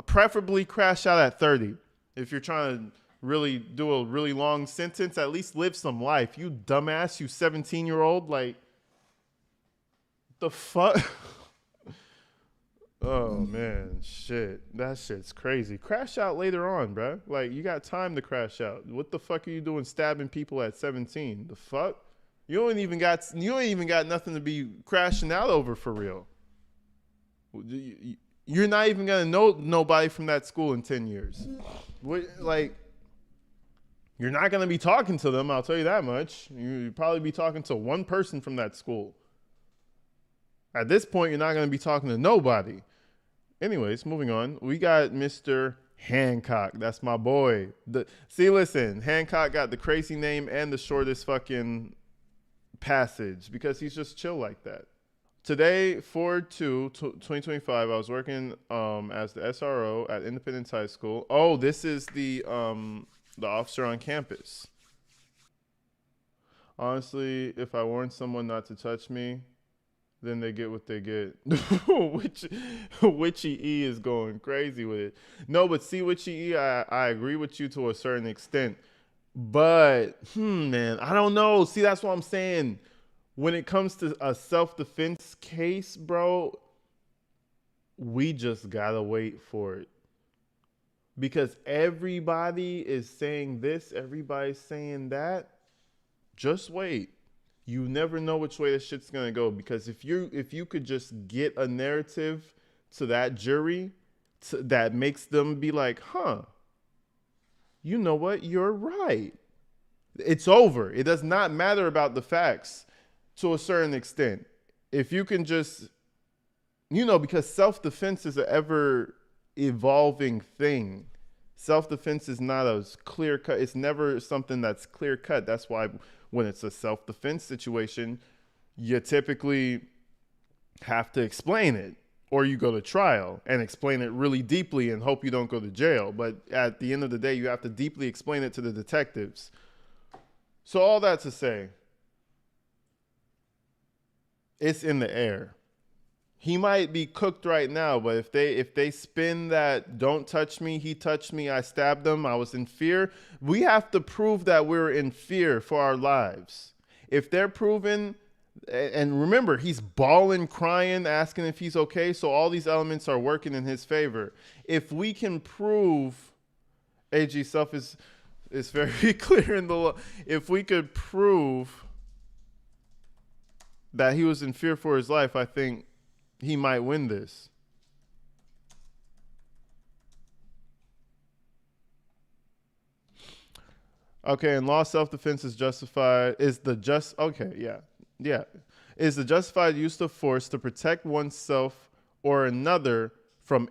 Preferably crash out at 30. If you're trying to really do a really long sentence, at least live some life. You dumbass, you 17-year-old, like, the fuck? Oh, man, shit. That shit's crazy. Crash out later on, bro. Like, you got time to crash out. What the fuck are you doing stabbing people at 17? The fuck? You ain't even got nothing to be crashing out over for real. You're not even gonna know nobody from that school in 10 years. Like, you're not gonna be talking to them. I'll tell you that much. You'll probably be talking to one person from that school. At this point, you're not gonna be talking to nobody. Anyways, moving on. We got Mr. Hancock. That's my boy. Listen, Hancock got the crazy name and the shortest fucking passage because he's just chill like that. Today, 4/2/2025, I was working as the SRO at Independence High School. Oh, this is the officer on campus. Honestly, if I warn someone not to touch me, then they get what they get. Witchy E is going crazy with it. No, but see, Witchy E, I agree with you to a certain extent. But, man, I don't know. See, that's what I'm saying. When it comes to a self-defense case, bro, we just gotta wait for it. Because everybody is saying this, everybody's saying that. Just wait. You never know which way this shit's gonna go. Because if you could just get a narrative to that jury that makes them be like, you know what? You're right. It's over. It does not matter about the facts. to a certain extent. If you can just, because self-defense is an ever evolving thing. Self-defense is not as clear cut. It's never something that's clear cut. That's why when it's a self-defense situation, you typically have to explain it, or you go to trial and explain it really deeply and hope you don't go to jail. But at the end of the day, you have to deeply explain it to the detectives. So all that to say, it's in the air. He might be cooked right now, but if they spin that "don't touch me, he touched me, I stabbed him, I was in fear," we have to prove that we're in fear for our lives. If they're proven, and remember, he's bawling, crying, asking if he's okay, so all these elements are working in his favor. If we can prove, AG Self is very clear in the law. If we could prove that he was in fear for his life, I think he might win this. Okay, in law, self-defense is justified. Is the justified use of force to protect oneself or another from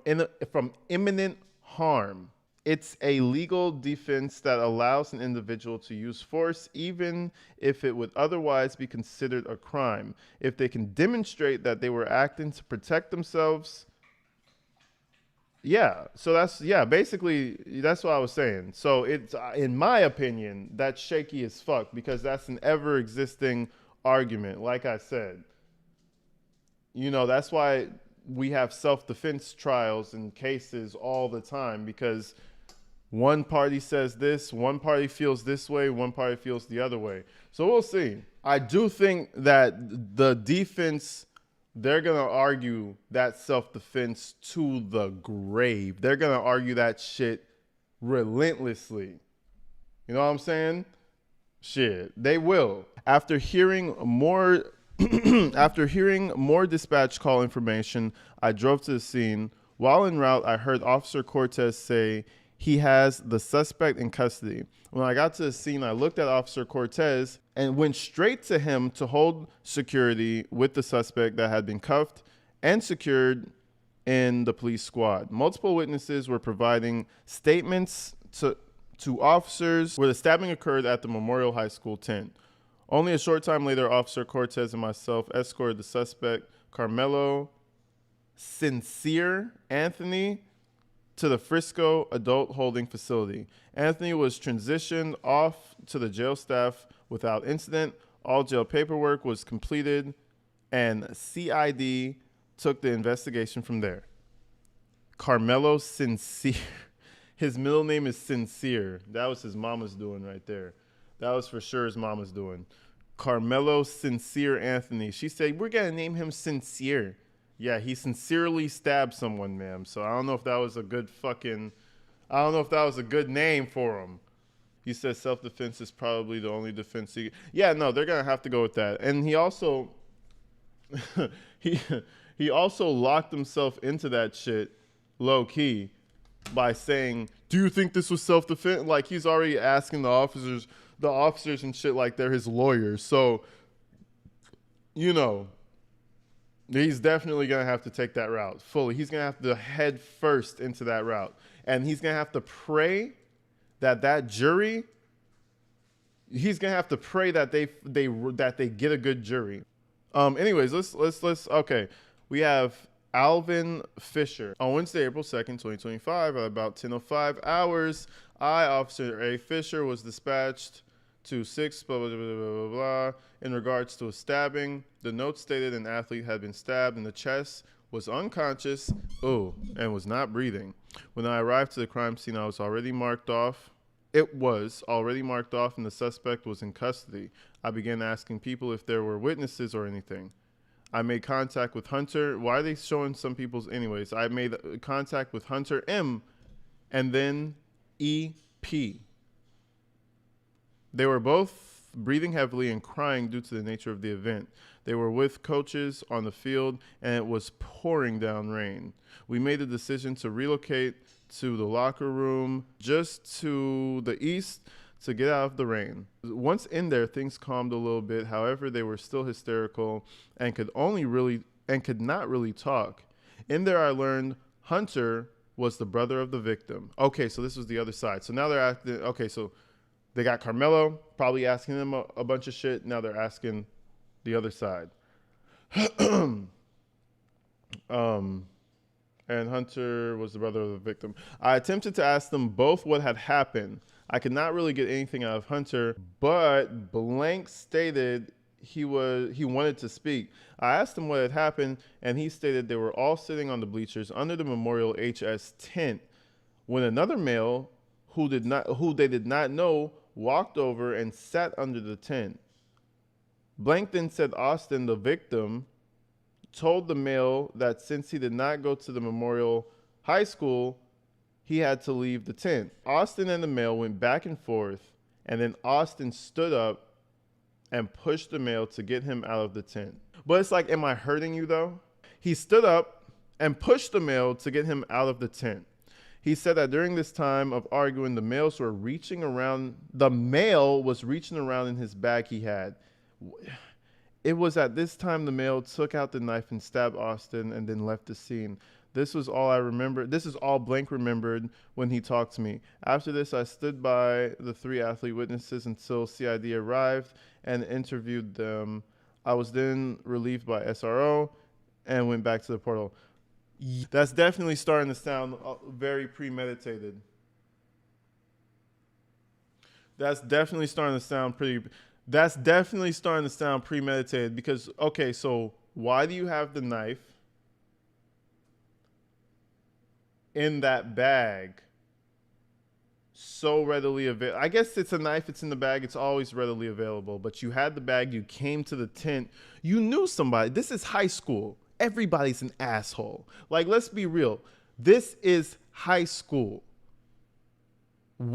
imminent harm. It's a legal defense that allows an individual to use force even if it would otherwise be considered a crime, if they can demonstrate that they were acting to protect themselves. Yeah, so basically that's what I was saying. So it's, in my opinion, that's shaky as fuck, because that's an ever existing argument. Like I said, that's why we have self-defense trials and cases all the time, because one party says this, one party feels this way, one party feels the other way. So we'll see. I do think that the defense, they're going to argue that self-defense to the grave. They're going to argue that shit relentlessly. You know what I'm saying? Shit, they will. After hearing more dispatch call information, I drove to the scene. While en route, I heard Officer Cortez say he has the suspect in custody. When I got to the scene, I looked at Officer Cortez and went straight to him to hold security with the suspect that had been cuffed and secured in the police squad. Multiple witnesses were providing statements to officers where the stabbing occurred at the Memorial High School tent. Only a short time later, Officer Cortez and myself escorted the suspect, Karmelo Sincere Anthony, to the Frisco Adult Holding Facility. Anthony was transitioned off to the jail staff without incident. All jail paperwork was completed, and CID took the investigation from there. Karmelo Sincere. His middle name is Sincere. That was his mama's doing right there. That was for sure his mama's doing. Karmelo Sincere Anthony. She said, we're going to name him Sincere. Yeah, he sincerely stabbed someone, ma'am. So I don't know if that was a good name for him. He said self-defense is probably the only defense. Yeah, no, they're going to have to go with that. And he also, he also locked himself into that shit low key by saying, do you think this was self-defense? Like, he's already asking the officers and shit like they're his lawyers. So, he's definitely going to have to take that route fully. He's going to have to head first into that route. And he's going to have to pray that jury, he's going to have to pray that they get a good jury. Anyways, let's okay. We have Alvin Fisher. On Wednesday, April 2nd, 2025, at about 10:05 hours, Officer A. Fisher, was dispatched to 6 blah, blah, blah, blah, blah, blah, in regards to a stabbing. The note stated an athlete had been stabbed in the chest, was unconscious, and was not breathing. When I arrived to the crime scene, it was already marked off, and the suspect was in custody. I began asking people if there were witnesses or anything. I made contact with Hunter. Why are they showing some people's anyways? I made contact with Hunter M and then EP. They were both breathing heavily and crying due to the nature of the event. They were with coaches on the field, and it was pouring down rain. We made the decision to relocate to the locker room just to the east to get out of the rain. Once in there, things calmed a little bit. However, they were still hysterical and could not really talk. In there, I learned Hunter was the brother of the victim. Okay, so this was the other side. So now they're asking. Okay, so they got Karmelo probably asking them a bunch of shit. Now they're asking the other side. And Hunter was the brother of the victim. I attempted to ask them both what had happened. I could not really get anything out of Hunter, but blank stated he wanted to speak. I asked him what had happened, and he stated they were all sitting on the bleachers under the Memorial HS tent when another male who they did not know walked over and sat under the tent. Blank then said Austin, the victim, told the male that since he did not go to the Memorial High School, he had to leave the tent. Austin and the male went back and forth, and then Austin stood up and pushed the male to get him out of the tent. But it's like, am I hurting you though? He stood up and pushed the male to get him out of the tent. He said that during this time of arguing, the male was reaching around in his bag he had. It was at this time the male took out the knife and stabbed Austin and then left the scene. This was all I remember. This is all Blank remembered when he talked to me. After this, I stood by the 3 athlete witnesses until CID arrived and interviewed them. I was then relieved by SRO and went back to the portal. That's definitely starting to sound very premeditated. That's definitely starting to sound premeditated because, okay, so why do you have the knife in that bag so readily available? I guess it's a knife, it's in the bag, it's always readily available, but you had the bag, you came to the tent, you knew somebody. This is high school. Everybody's an asshole. Like, let's be real. This is high school.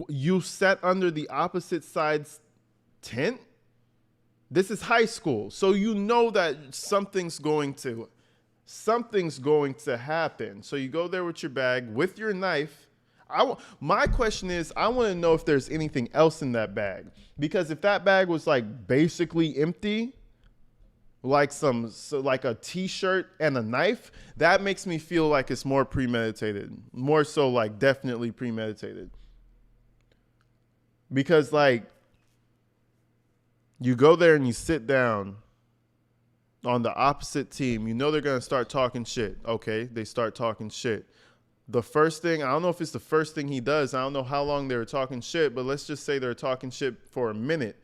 You sat under the opposite side's tent? This is high school. So you know that something's going to happen. So you go there with your bag, with your knife. My question is, I want to know if there's anything else in that bag. Because if that bag was like basically empty, like a t-shirt and a knife, that makes me feel like it's more premeditated. More so like definitely premeditated. Because like you go there and you sit down on the opposite team, you know they're going to start talking shit. Okay, they start talking shit. The first thing, I don't know if it's the first thing he does. I don't know how long they were talking shit, but let's just say they're talking shit for a minute.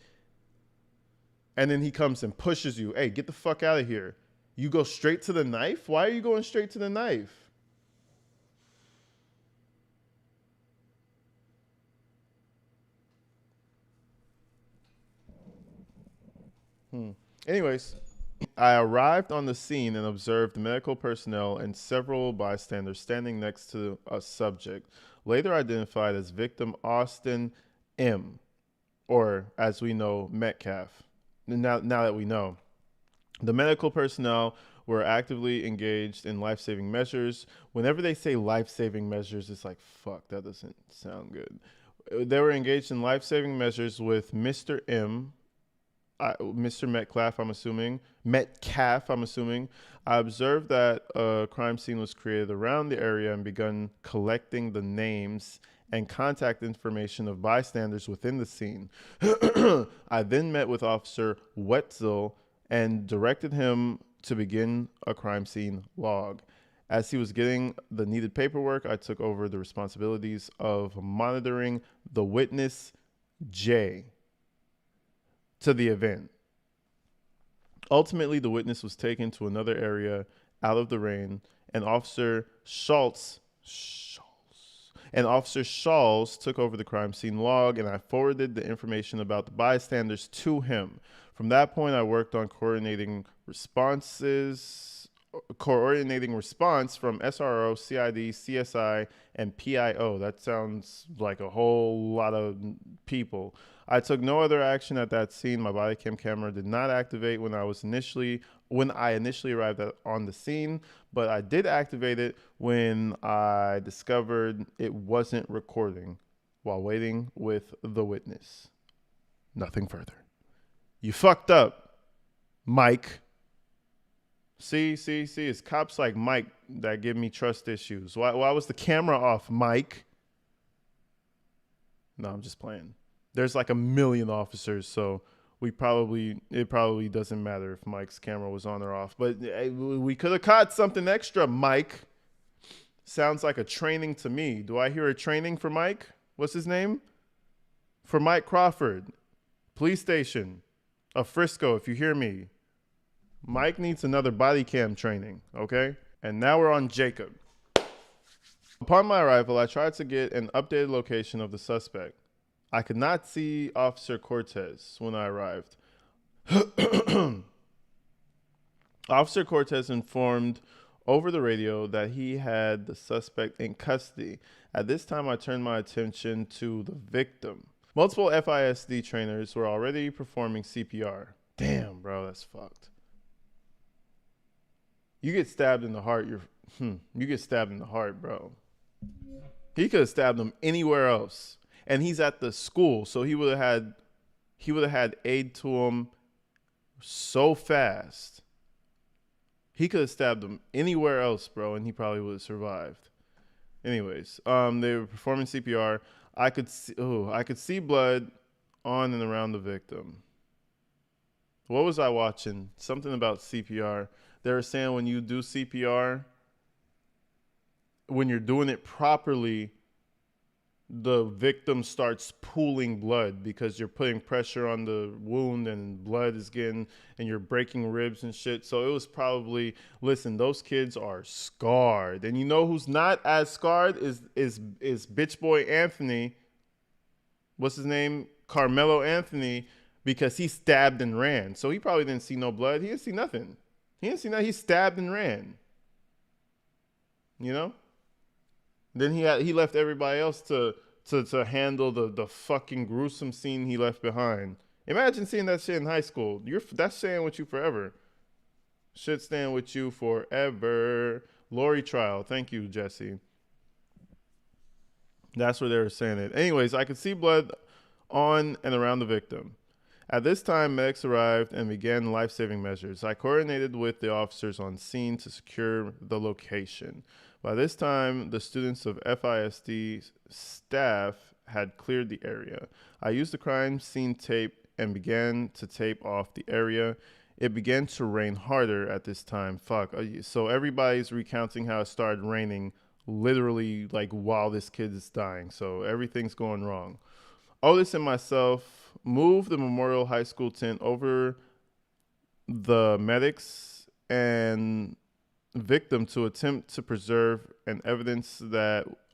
And then he comes and pushes you. Hey, get the fuck out of here. You go straight to the knife? Why are you going straight to the knife? Anyways, I arrived on the scene and observed medical personnel and several bystanders standing next to a subject, later identified as victim Austin M., or as we know, Metcalf. Now that we know, the medical personnel were actively engaged in life-saving measures. Whenever they say life-saving measures, it's like, fuck, that doesn't sound good. They were engaged in life-saving measures with Mr. M., Mr. Metcalf, I'm assuming. I observed that a crime scene was created around the area and begun collecting the names and contact information of bystanders within the scene. I then met with Officer Wetzel and directed him to begin a crime scene log. As he was getting the needed paperwork, I took over the responsibilities of monitoring the witness, J, to the event. Ultimately, the witness was taken to another area out of the rain, and Officer Schultz took over the crime scene log, and I forwarded the information about the bystanders to him. From that point, I worked on coordinating response from SRO, CID, CSI, and PIO. That sounds like a whole lot of people. I took no other action at that scene. My body cam camera did not activate when I initially arrived on the scene, but I did activate it when I discovered it wasn't recording while waiting with the witness. Nothing further. You fucked up, Mike. See, it's cops like Mike that give me trust issues. Why was the camera off, Mike? No, I'm just playing. There's like a million officers, so it probably doesn't matter if Mike's camera was on or off. But we could have caught something extra, Mike. Sounds like a training to me. Do I hear a training for Mike? What's his name? For Mike Crawford. Police station of Frisco, if you hear me. Mike needs another body cam training, okay? And now we're on Jacob. Upon my arrival, I tried to get an updated location of the suspect. I could not see Officer Cortez when I arrived. Officer Cortez informed over the radio that he had the suspect in custody. At this time, I turned my attention to the victim. Multiple FISD trainers were already performing CPR. Damn, bro, that's fucked. You get stabbed in the heart, you get stabbed in the heart, bro. He could have stabbed him anywhere else. And he's at the school, so he would have had aid to him so fast. He could have stabbed him anywhere else, bro, and he probably would have survived. Anyways, they were performing CPR. I could see blood on and around the victim. What was I watching? Something about CPR. They were saying when you do CPR, when you're doing it properly, the victim starts pooling blood because you're putting pressure on the wound and blood is getting, and you're breaking ribs and shit. So it was probably, listen, those kids are scarred. And you know who's not as scarred is bitch boy Anthony. What's his name? Karmelo Anthony, because he stabbed and ran. So he probably didn't see no blood. He didn't see nothing. He stabbed and ran. You know? Then he left everybody else to handle the fucking gruesome scene he left behind. Imagine seeing that shit in high school. That's staying with you forever. Shit staying with you forever. Lori trial. Thank you, Jesse. That's where they were saying it. Anyways, I could see blood on and around the victim. At this time, medics arrived and began life-saving measures. I coordinated with the officers on scene to secure the location. By this time, the students of FISD staff had cleared the area. I used the crime scene tape and began to tape off the area. It began to rain harder at this time. Fuck. So everybody's recounting how it started raining literally like while this kid is dying. So everything's going wrong. Otis and myself moved the Memorial High School tent over the medics and victim to attempt to preserve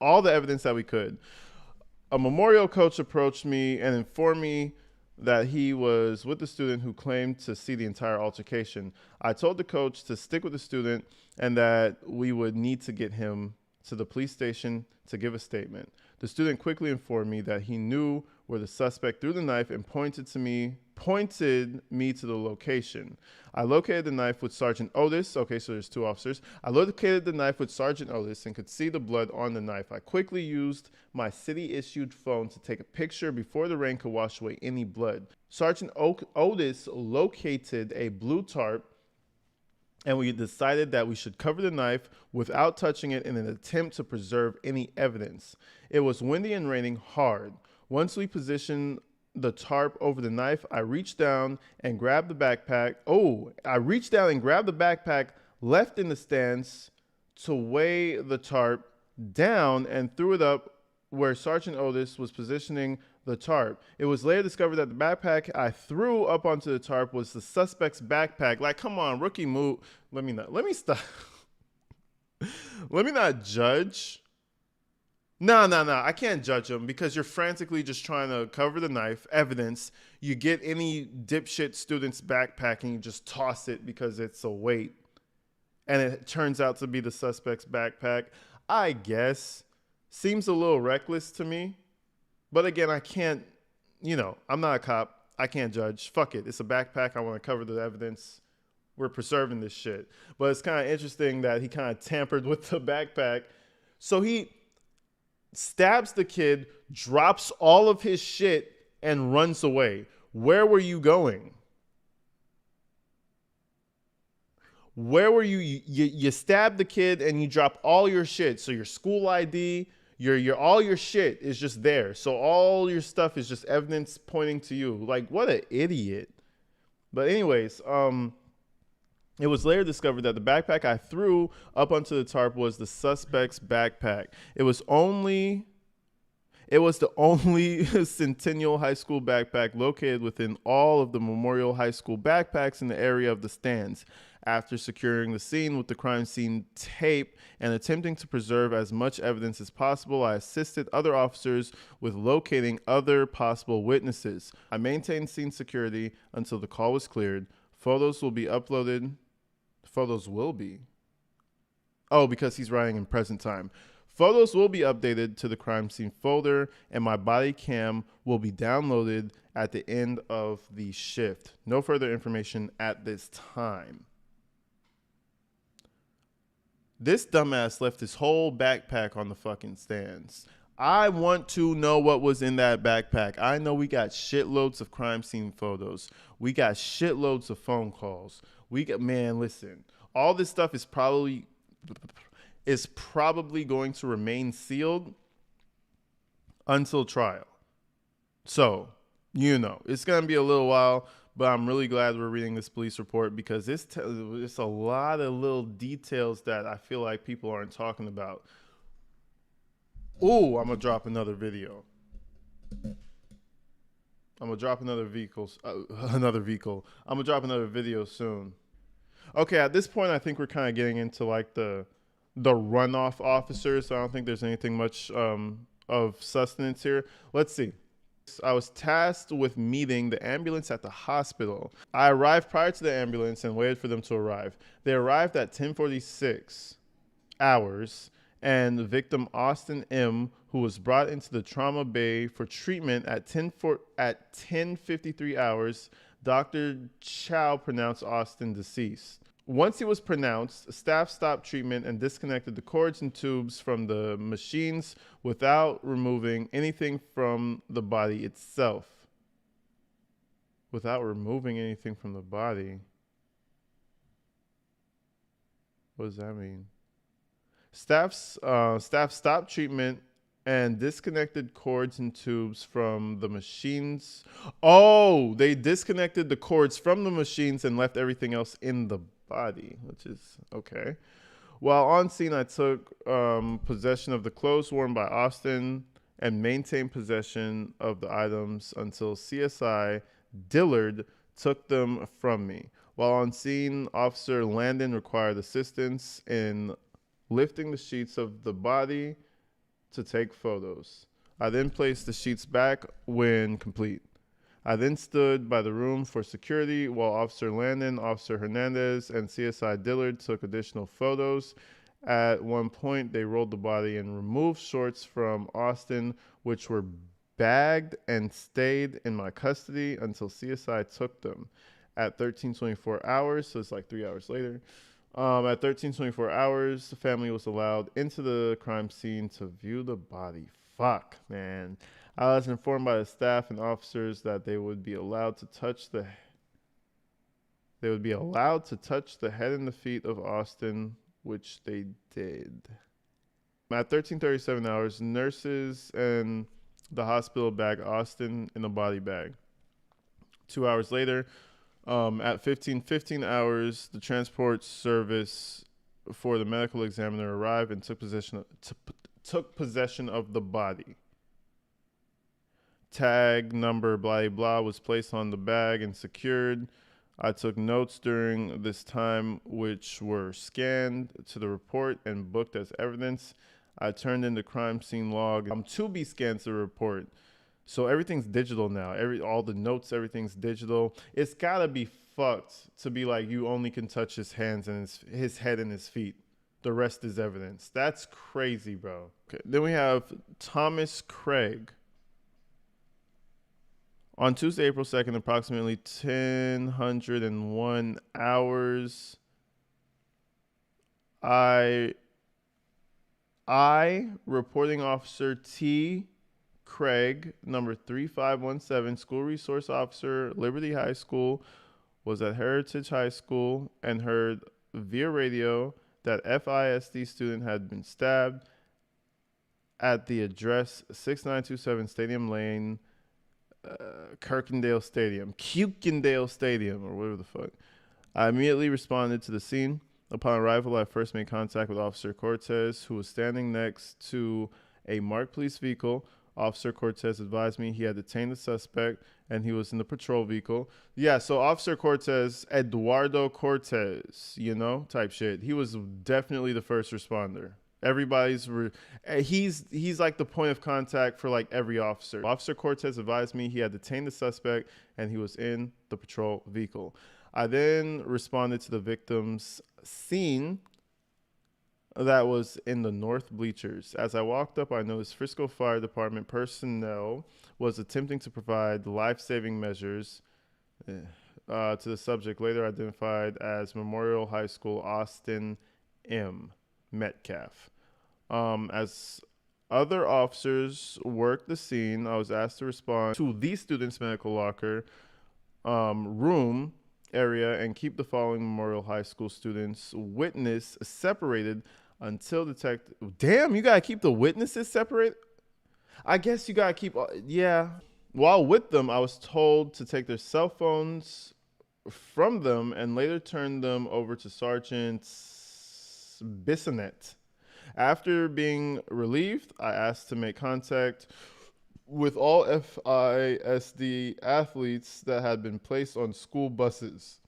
all the evidence that we could. A memorial coach approached me and informed me that he was with the student who claimed to see the entire altercation. I told the coach to stick with the student and that we would need to get him to the police station to give a statement. The student quickly informed me that he knew where the suspect threw the knife and pointed me to the location. I located the knife with Sergeant Otis. Okay, so there's two officers. I located the knife with Sergeant Otis and could see the blood on the knife. I quickly used my city-issued phone to take a picture before the rain could wash away any blood. Sergeant Otis located a blue tarp, and we decided that we should cover the knife without touching it in an attempt to preserve any evidence. It was windy and raining hard. Once we positioned the tarp over the knife, I reached down and grabbed the backpack. Left in the stance to weigh the tarp down and threw it up where Sergeant Otis was positioning the tarp. It was later discovered that the backpack I threw up onto the tarp was the suspect's backpack. Like, come on, rookie move. Let me stop. Let me not judge. No. I can't judge him because you're frantically just trying to cover the knife, evidence. You get any dipshit student's backpack and you just toss it because it's a weight. And it turns out to be the suspect's backpack. I guess. Seems a little reckless to me. But again, I can't, I'm not a cop. I can't judge. Fuck it. It's a backpack. I want to cover the evidence. We're preserving this shit. But it's kind of interesting that he kind of tampered with the backpack. So stabs the kid, drops all of his shit, and runs away. Where were you going? Where were you? You stabbed the kid and you drop all your shit. So your school ID, your all your shit is just there. So all your stuff is just evidence pointing to you. Like, what an idiot. But anyways, it was later discovered that the backpack I threw up onto the tarp was the suspect's backpack. It was the only Centennial High School backpack located within all of the Memorial High School backpacks in the area of the stands. After securing the scene with the crime scene tape and attempting to preserve as much evidence as possible, I assisted other officers with locating other possible witnesses. I maintained scene security until the call was cleared. Photos will be uploaded. Photos will be. Oh, because he's writing in present time. Photos will be updated to the crime scene folder, and my body cam will be downloaded at the end of the shift. No further information at this time. This dumbass left his whole backpack on the fucking stands. I want to know what was in that backpack. I know we got shitloads of crime scene photos. We got shitloads of phone calls. Man, listen. All this stuff is probably going to remain sealed until trial. So, it's going to be a little while, but I'm really glad we're reading this police report because it's a lot of little details that I feel like people aren't talking about. Ooh, I'm going to drop another video. I'm going to drop another vehicle. I'm going to drop another video soon. Okay, at this point, I think we're kind of getting into like the runoff officers. So I don't think there's anything much of sustenance here. Let's see. I was tasked with meeting the ambulance at the hospital. I arrived prior to the ambulance and waited for them to arrive. They arrived at 10:46 hours, and the victim Austin M., who was brought into the trauma bay for treatment at 10:53 hours, Dr. Chow pronounced Austin deceased. Once he was pronounced, staff stopped treatment and disconnected the cords and tubes from the machines without removing anything from the body itself. Without removing anything from the body? What does that mean? Staff stopped treatment and disconnected cords and tubes from the machines. Oh, they disconnected the cords from the machines and left everything else in the body, which is okay. While on scene, I took possession of the clothes worn by Austin and maintained possession of the items until CSI Dillard took them from me. While on scene, Officer Landon required assistance in lifting the sheets of the body to take photos. I then placed the sheets back when complete. I then stood by the room for security while Officer Landon, Officer Hernandez, and CSI Dillard took additional photos. At one point, they rolled the body and removed shorts from Austin, which were bagged and stayed in my custody until CSI took them. At 13:24 hours, so it's like 3 hours later, at 13:24 hours, the family was allowed into the crime scene to view the body. Fuck, man. I was informed by the staff and officers that they would be allowed to touch the head and the feet of Austin, which they did. At 13:37 hours, nurses and the hospital bagged Austin in a body bag. 2 hours later, at 15:15 hours, the transport service for the medical examiner arrived and took possession of the body. Tag number blah blah was placed on the bag and secured. I took notes during this time, which were scanned to the report and booked as evidence. I turned in the crime scene log to be scanned to the report. So everything's digital now. All the notes, everything's digital. It's gotta be fucked to be like you only can touch his hands and his head and his feet. The rest is evidence. That's crazy, bro. Okay. Then we have Thomas Craig. On Tuesday, April 2nd, approximately 10:01 hours, I I, reporting officer T. Craig, number 3517, school resource officer, Liberty High School, was at Heritage High School and heard via radio that FISD student had been stabbed at the address 6927 Stadium Lane, Kirkendale Stadium, or whatever the fuck. I immediately responded to the scene. Upon arrival, I first made contact with Officer Cortez, who was standing next to a marked police vehicle. Officer Cortez advised me he had detained the suspect and he was in the patrol vehicle. Yeah, so Officer Cortez, Eduardo Cortez, type shit. He was definitely the first responder. He's like the point of contact for like every officer. Officer Cortez advised me he had detained the suspect and he was in the patrol vehicle. I then responded to the victim's scene that was in the north bleachers. As I walked up, I noticed Frisco Fire Department personnel was attempting to provide life-saving measures to the subject, later identified as Memorial High School Austin M. Metcalf. As other officers worked the scene, I was asked to respond to the student's medical locker room area and keep the following Memorial High School students witness separated until detected. Damn, you gotta keep the witnesses separated? I guess you gotta keep, yeah. While with them, I was told to take their cell phones from them and later turn them over to Sergeant Bissonette. After being relieved, I asked to make contact with all FISD athletes that had been placed on school buses.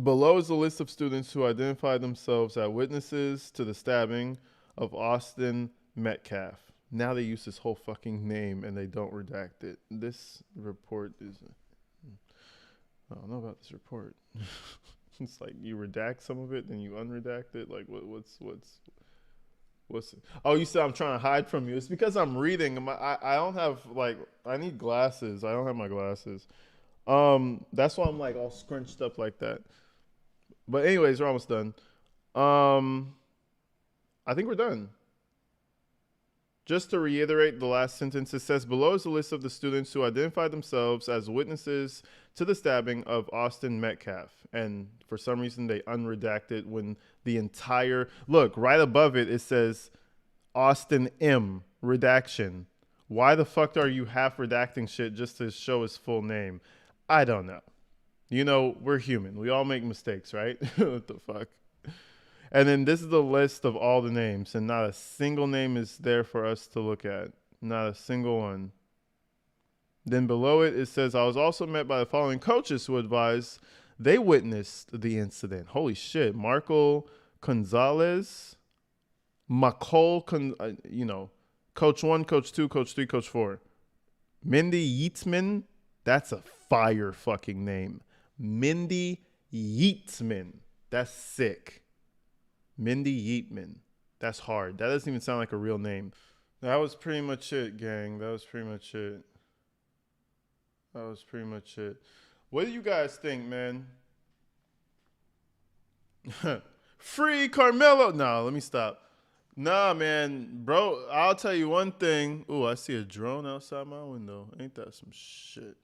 Below is a list of students who identified themselves as witnesses to the stabbing of Austin Metcalf. Now they use his whole fucking name and they don't redact it. This report is... I don't know about this report. It's like you redact some of it, then you unredact it. Like what's it? Oh, you said I'm trying to hide from you. It's because I'm reading. I don't have I need glasses. I don't have my glasses. That's why I'm like all scrunched up like that. But anyways, we're almost done. I think we're done. Just to reiterate the last sentence, it says, below is a list of the students who identified themselves as witnesses to the stabbing of Austin Metcalf. And for some reason, they unredacted when the entire... Look, right above it, it says Austin M. Redaction. Why the fuck are you half redacting shit just to show his full name? I don't know. We're human. We all make mistakes, right? What the fuck? And then this is the list of all the names, and not a single name is there for us to look at. Not a single one. Then below it, it says, I was also met by the following coaches who advised they witnessed the incident. Holy shit. Marco Gonzalez, Coach 1, Coach 2, Coach 3, Coach 4. Mindy Yeatsman, that's a fire fucking name. Mindy Yeatsman. That's sick. Mindy Yeatman. That's hard. That doesn't even sound like a real name. That was pretty much it, gang. That was pretty much it. What do you guys think, man? Free Karmelo. No, let me stop. Nah, man. Bro, I'll tell you one thing. Ooh, I see a drone outside my window. Ain't that some shit?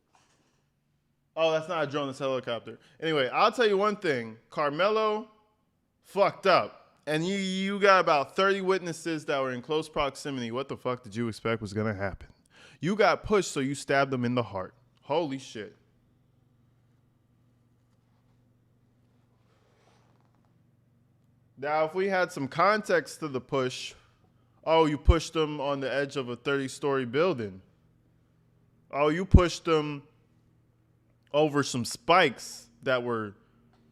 Oh, that's not a drone. That's a helicopter. Anyway, I'll tell you one thing. Karmelo fucked up. And you got about 30 witnesses that were in close proximity. What the fuck did you expect was going to happen? You got pushed, so you stabbed them in the heart. Holy shit. Now, if we had some context to the push, oh, you pushed them on the edge of a 30-story building. Oh, you pushed them over some spikes that were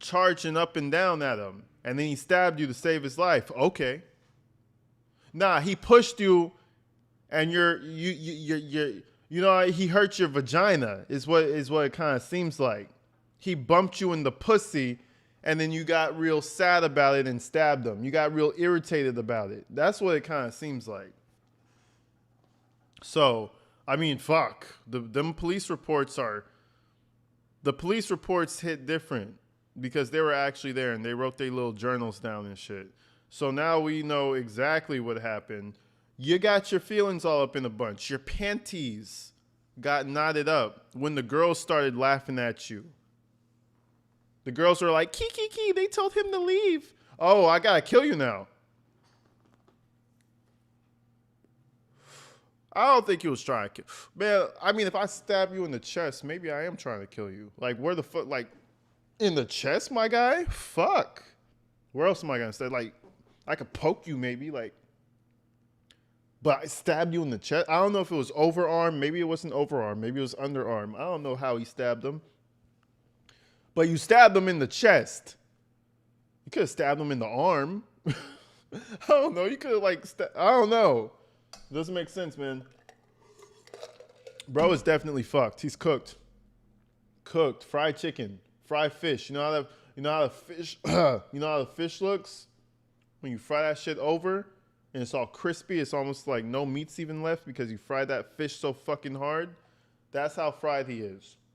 charging up and down at him. And then he stabbed you to save his life. Okay. Nah, he pushed you and he hurt your vagina is what it kind of seems like. He bumped you in the pussy and then you got real sad about it and stabbed him. You got real irritated about it. That's what it kind of seems like. So, I mean, fuck. The police reports hit different. Because they were actually there and they wrote their little journals down and shit. So now we know exactly what happened. You got your feelings all up in a bunch. Your panties got knotted up when the girls started laughing at you. The girls were like, kiki, they told him to leave. Oh, I gotta kill you now. I don't think he was trying to kill. Man, I mean, if I stab you in the chest, maybe I am trying to kill you. Like, where the fuck? Like, in the chest, my guy? Fuck. Where else am I gonna stab? Like, I could poke you maybe, like, but I stabbed you in the chest. I don't know if it was overarm. Maybe it wasn't overarm. Maybe it was underarm. I don't know how he stabbed him. But you stabbed him in the chest. You could have stabbed him in the arm. I don't know. You could have, like, I don't know. It doesn't make sense, man. Bro is definitely fucked. He's cooked. Cooked. Fried chicken. Fried fish. You know how the fish you know how the fish looks? When you fry that shit over and it's all crispy, it's almost like no meat's even left because you fried that fish so fucking hard. That's how fried he is.